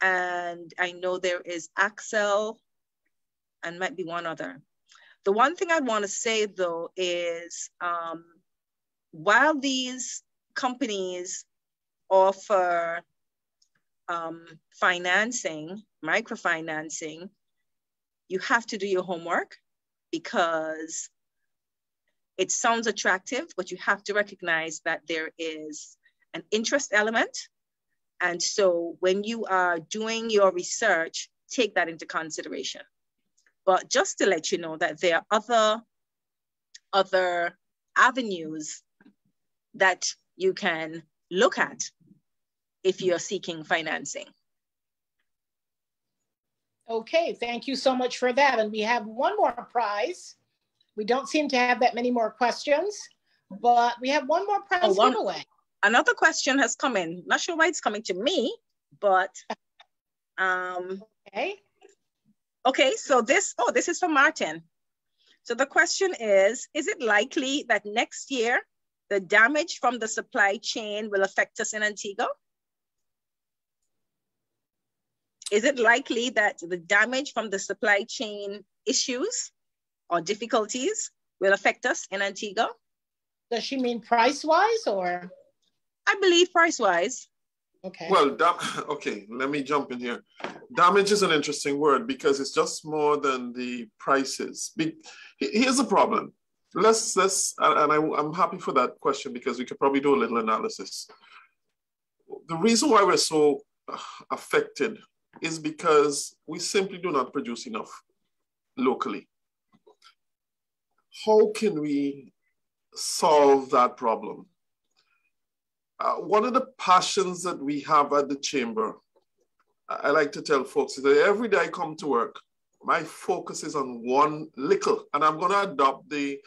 and I know there is Axel, and might be one other. The one thing I want to say though is, while these companies offer financing, microfinancing, you have to do your homework, because it sounds attractive, but you have to recognize that there is an interest element And so when you are doing your research, take that into consideration. But just to let you know that there are other avenues that you can look at if you're seeking financing. Okay, thank you so much for that. And we have one more prize. We don't seem to have that many more questions, but we have one more prize giveaway. Another question has come in. Not sure why it's coming to me, but okay, so this is from Martin. So the question is it likely that next year the damage from the supply chain will affect us in Antigua? Is it likely that the damage from the supply chain issues or difficulties will affect us in Antigua? Does she mean price-wise or? I believe price-wise. Okay. Well, okay, let me jump in here. Damage is an interesting word because it's just more than the prices. Here's the problem. I'm happy for that question because we could probably do a little analysis. The reason why we're so affected is because we simply do not produce enough locally. How can we solve that problem? One of the passions that we have at the chamber, I like to tell folks, is that every day I come to work, my focus is on one little, and I'm going to adopt the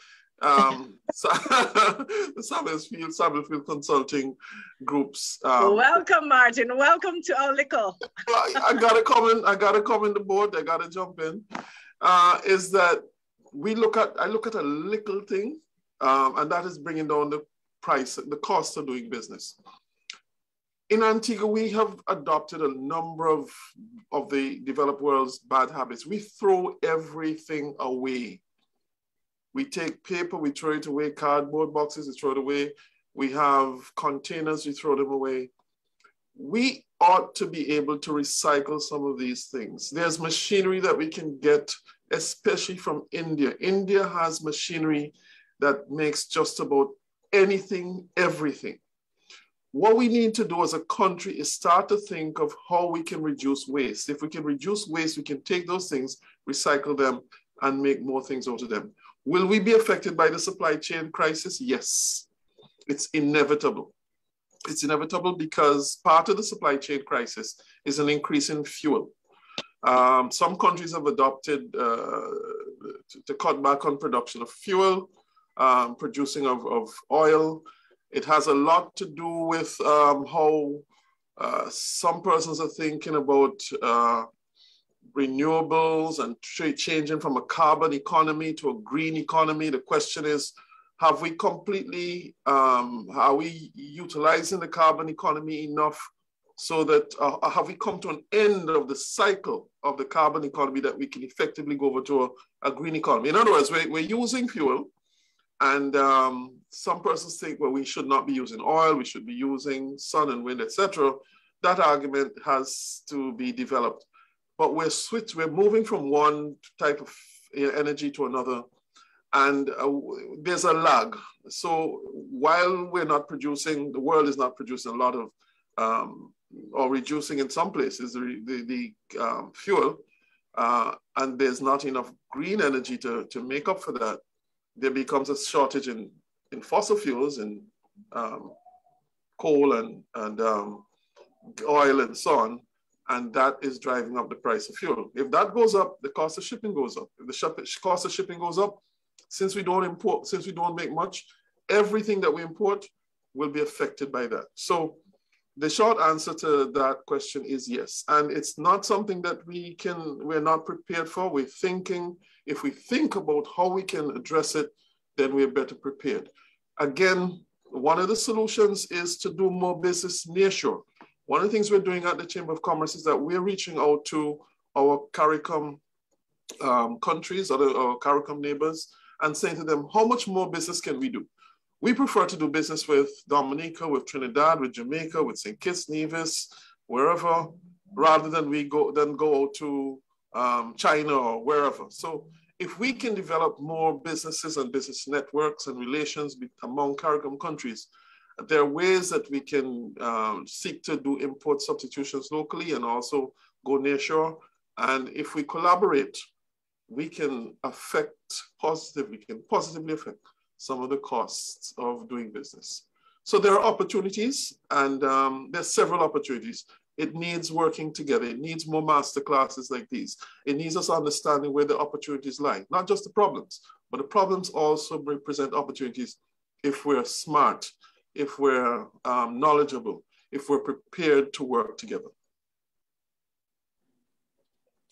SamuelFields Consulting Group's. Welcome, Martin. Welcome to our little. I gotta come in the board. I gotta jump in. Is that I look at a little thing, and that is bringing down the price, the cost of doing business. In Antigua, we have adopted a number of the developed world's bad habits. We throw everything away. We take paper, we throw it away, cardboard boxes, we throw it away. We have containers, we throw them away. We ought to be able to recycle some of these things. There's machinery that we can get, especially from India. India has machinery that makes just about anything, everything. What we need to do as a country is start to think of how we can reduce waste. If we can reduce waste, we can take those things, recycle them, and make more things out of them. Will we be affected by the supply chain crisis? Yes, it's inevitable. It's inevitable because part of the supply chain crisis is an increase in fuel. Some countries have adopted to cut back on production of fuel, producing of oil. It has a lot to do with how some persons are thinking about renewables and changing from a carbon economy to a green economy. The question is, have we completely, are we utilizing the carbon economy enough so that, have we come to an end of the cycle of the carbon economy that we can effectively go over to a green economy? In other words, we're using fuel, and some persons think, well, we should not be using oil, we should be using sun and wind, etc. That argument has to be developed. But we're moving from one type of energy to another, and there's a lag. So while we're not producing, the world is not producing a lot of, or reducing in some places the fuel, and there's not enough green energy to make up for that, there becomes a shortage in fossil fuels and coal and oil and so on. And that is driving up the price of fuel. If that goes up, the cost of shipping goes up. If the cost of shipping goes up, since we don't import, since we don't make much, everything that we import will be affected by that. So the short answer to that question is yes. And it's not something that we're not prepared for. We're thinking, if we think about how we can address it, then we're better prepared. Again, one of the solutions is to do more business nearshore. One of the things we're doing at the Chamber of Commerce is that we're reaching out to our CARICOM countries, our CARICOM neighbors, and saying to them, how much more business can we do? We prefer to do business with Dominica, with Trinidad, with Jamaica, with St. Kitts, Nevis, wherever, rather than go out to China or wherever. So if we can develop more businesses and business networks and relations among CARICOM countries, There are ways that we can seek to do import substitutions locally and also go nearshore. And if we collaborate, we can positively affect some of the costs of doing business. So there are opportunities, and there's several opportunities. It needs working together. It needs more master classes like these. It needs us understanding where the opportunities lie, not just the problems, but the problems also represent opportunities if we're smart, if we're knowledgeable, if we're prepared to work together.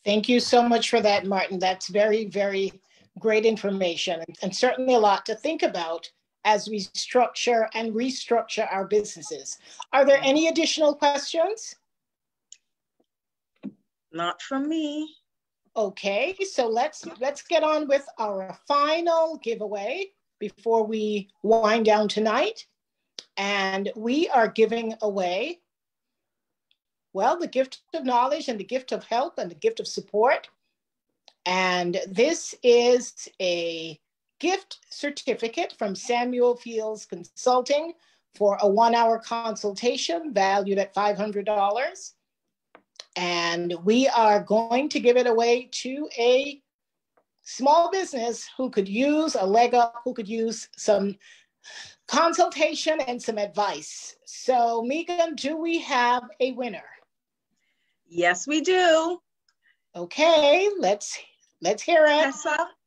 Thank you so much for that, Martin. That's very, very great information, and certainly a lot to think about as we structure and restructure our businesses. Are there any additional questions? Not from me. Okay, so let's get on with our final giveaway before we wind down tonight. And we are giving away, well, the gift of knowledge and the gift of help and the gift of support. And this is a gift certificate from SamuelFields Consulting for a 1-hour consultation valued at $500. And we are going to give it away to a small business who could use a leg up, who could use some consultation and some advice. So Megan, do we have a winner? Yes, we do. Okay, let's hear it.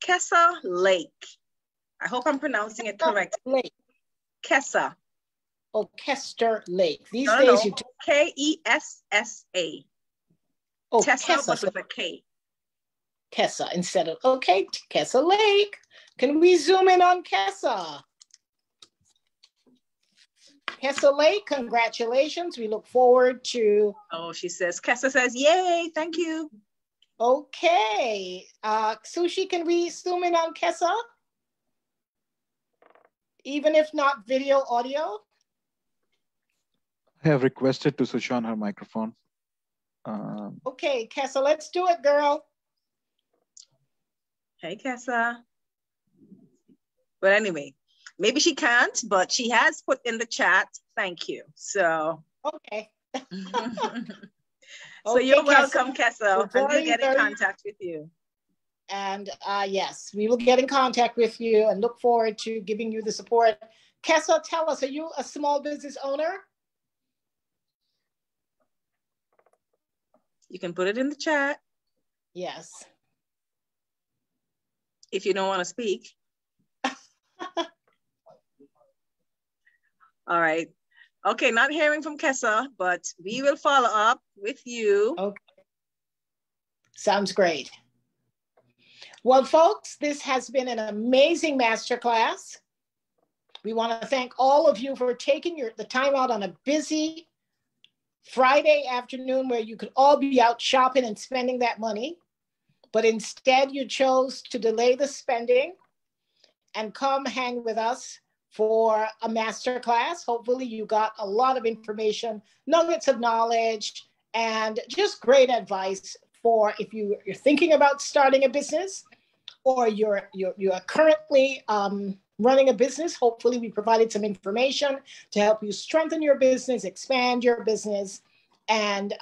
Kessa Lake. I hope I'm pronouncing it correctly. Lake. Kessa. Oh, Kester Lake. These days you do Kessa. Oh, Tessa, Kessa. but with a K. Kessa instead of, okay, Kessa Lake. Can we zoom in on Kessa? Kessa Lake, congratulations. We look forward to. Oh, she says, Kessa says, yay, thank you. Okay. Sushi, can we zoom in on Kessa? Even if not video, audio? I have requested to switch on her microphone. Okay, Kessa, let's do it, girl. Hey, Kessa. But anyway, maybe she can't, but she has put in the chat, thank you. So. Okay. So okay, you're welcome, Kessa, and we'll get in contact with you. And yes, we will get in contact with you and look forward to giving you the support. Kessa, tell us, are you a small business owner? You can put it in the chat. Yes. If you don't want to speak. All right. Okay, not hearing from Kessa, but we will follow up with you. Okay. Sounds great. Well, folks, this has been an amazing masterclass. We want to thank all of you for taking the time out on a busy Friday afternoon where you could all be out shopping and spending that money. But instead, you chose to delay the spending and come hang with us for a masterclass. Hopefully you got a lot of information, nuggets of knowledge, and just great advice for if you're thinking about starting a business or you're currently running a business. Hopefully we provided some information to help you strengthen your business, expand your business, and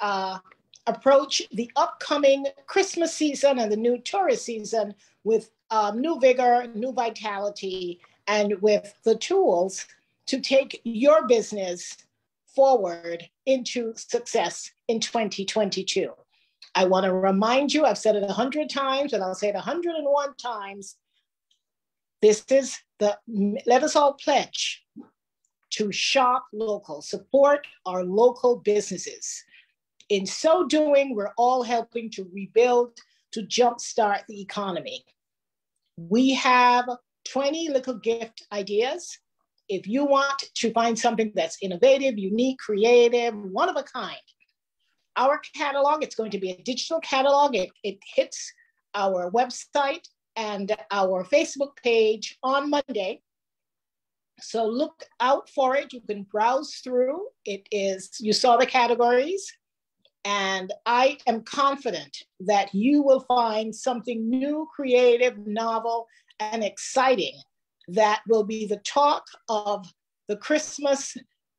approach the upcoming Christmas season and the new tourist season with new vigor, new vitality, and with the tools to take your business forward into success in 2022. I want to remind you, I've said it 100 times, and I'll say it 101 times. This is let us all pledge to shop local, support our local businesses. In so doing, we're all helping to rebuild, to jumpstart the economy. We have 20 little gift ideas. If you want to find something that's innovative, unique, creative, one of a kind, our catalog, it's going to be a digital catalog. It hits our website and our Facebook page on Monday. So look out for it. You can browse through. You saw the categories. And I am confident that you will find something new, creative, novel, and exciting that will be the talk of the Christmas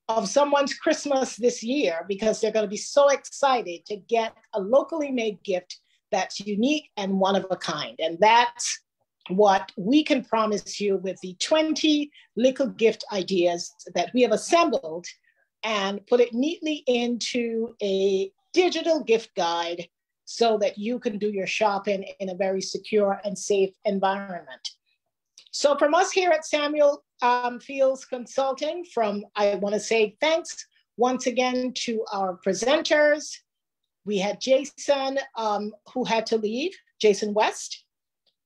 of someone's Christmas this year, because they're going to be so excited to get a locally made gift that's unique and one of a kind. And that's what we can promise you with the 20 little gift ideas that we have assembled and put it neatly into a digital gift guide so that you can do your shopping in a very secure and safe environment. So from us here at SamuelFields Consulting, I want to say thanks once again to our presenters. We had Jason, who had to leave, Jason West,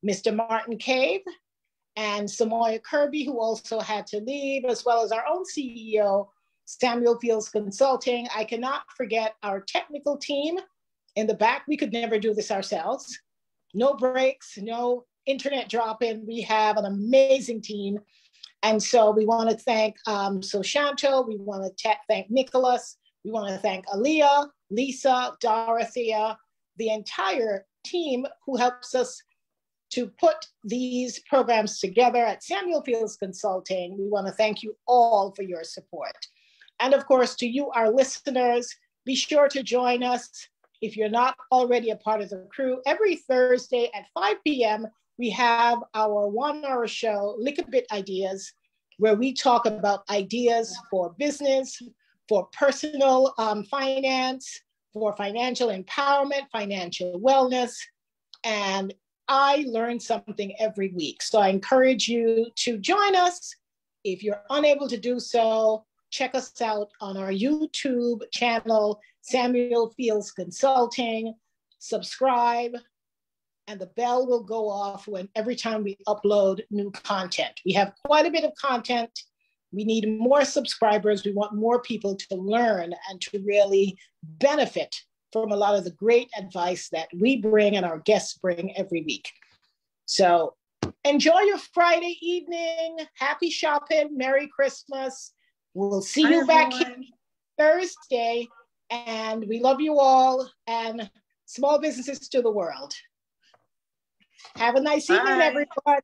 Mr. Martin Cave, and Samoya Kirby, who also had to leave, as well as our own CEO, SamuelFields Consulting. I cannot forget our technical team in the back. We could never do this ourselves. No breaks, no internet drop-in. We have an amazing team. And so we want to thank Soshanto. We want to thank Nicholas. We want to thank Aaliyah, Lisa, Dorothea, the entire team who helps us to put these programs together at SamuelFields Consulting. We want to thank you all for your support. And of course, to you, our listeners, be sure to join us if you're not already a part of the crew. Every Thursday at 5 p.m., we have our 1-hour show, Lick a Bit Ideas, where we talk about ideas for business, for personal finance, for financial empowerment, financial wellness, and I learn something every week. So I encourage you to join us. If you're unable to do so, check us out on our YouTube channel, SamuelFields Consulting. Subscribe, and the bell will go off every time we upload new content. We have quite a bit of content. We need more subscribers. We want more people to learn and to really benefit from a lot of the great advice that we bring and our guests bring every week. So enjoy your Friday evening. Happy shopping. Merry Christmas. We'll see you back here Thursday. And we love you all, and small businesses to the world. Have a nice evening, everyone.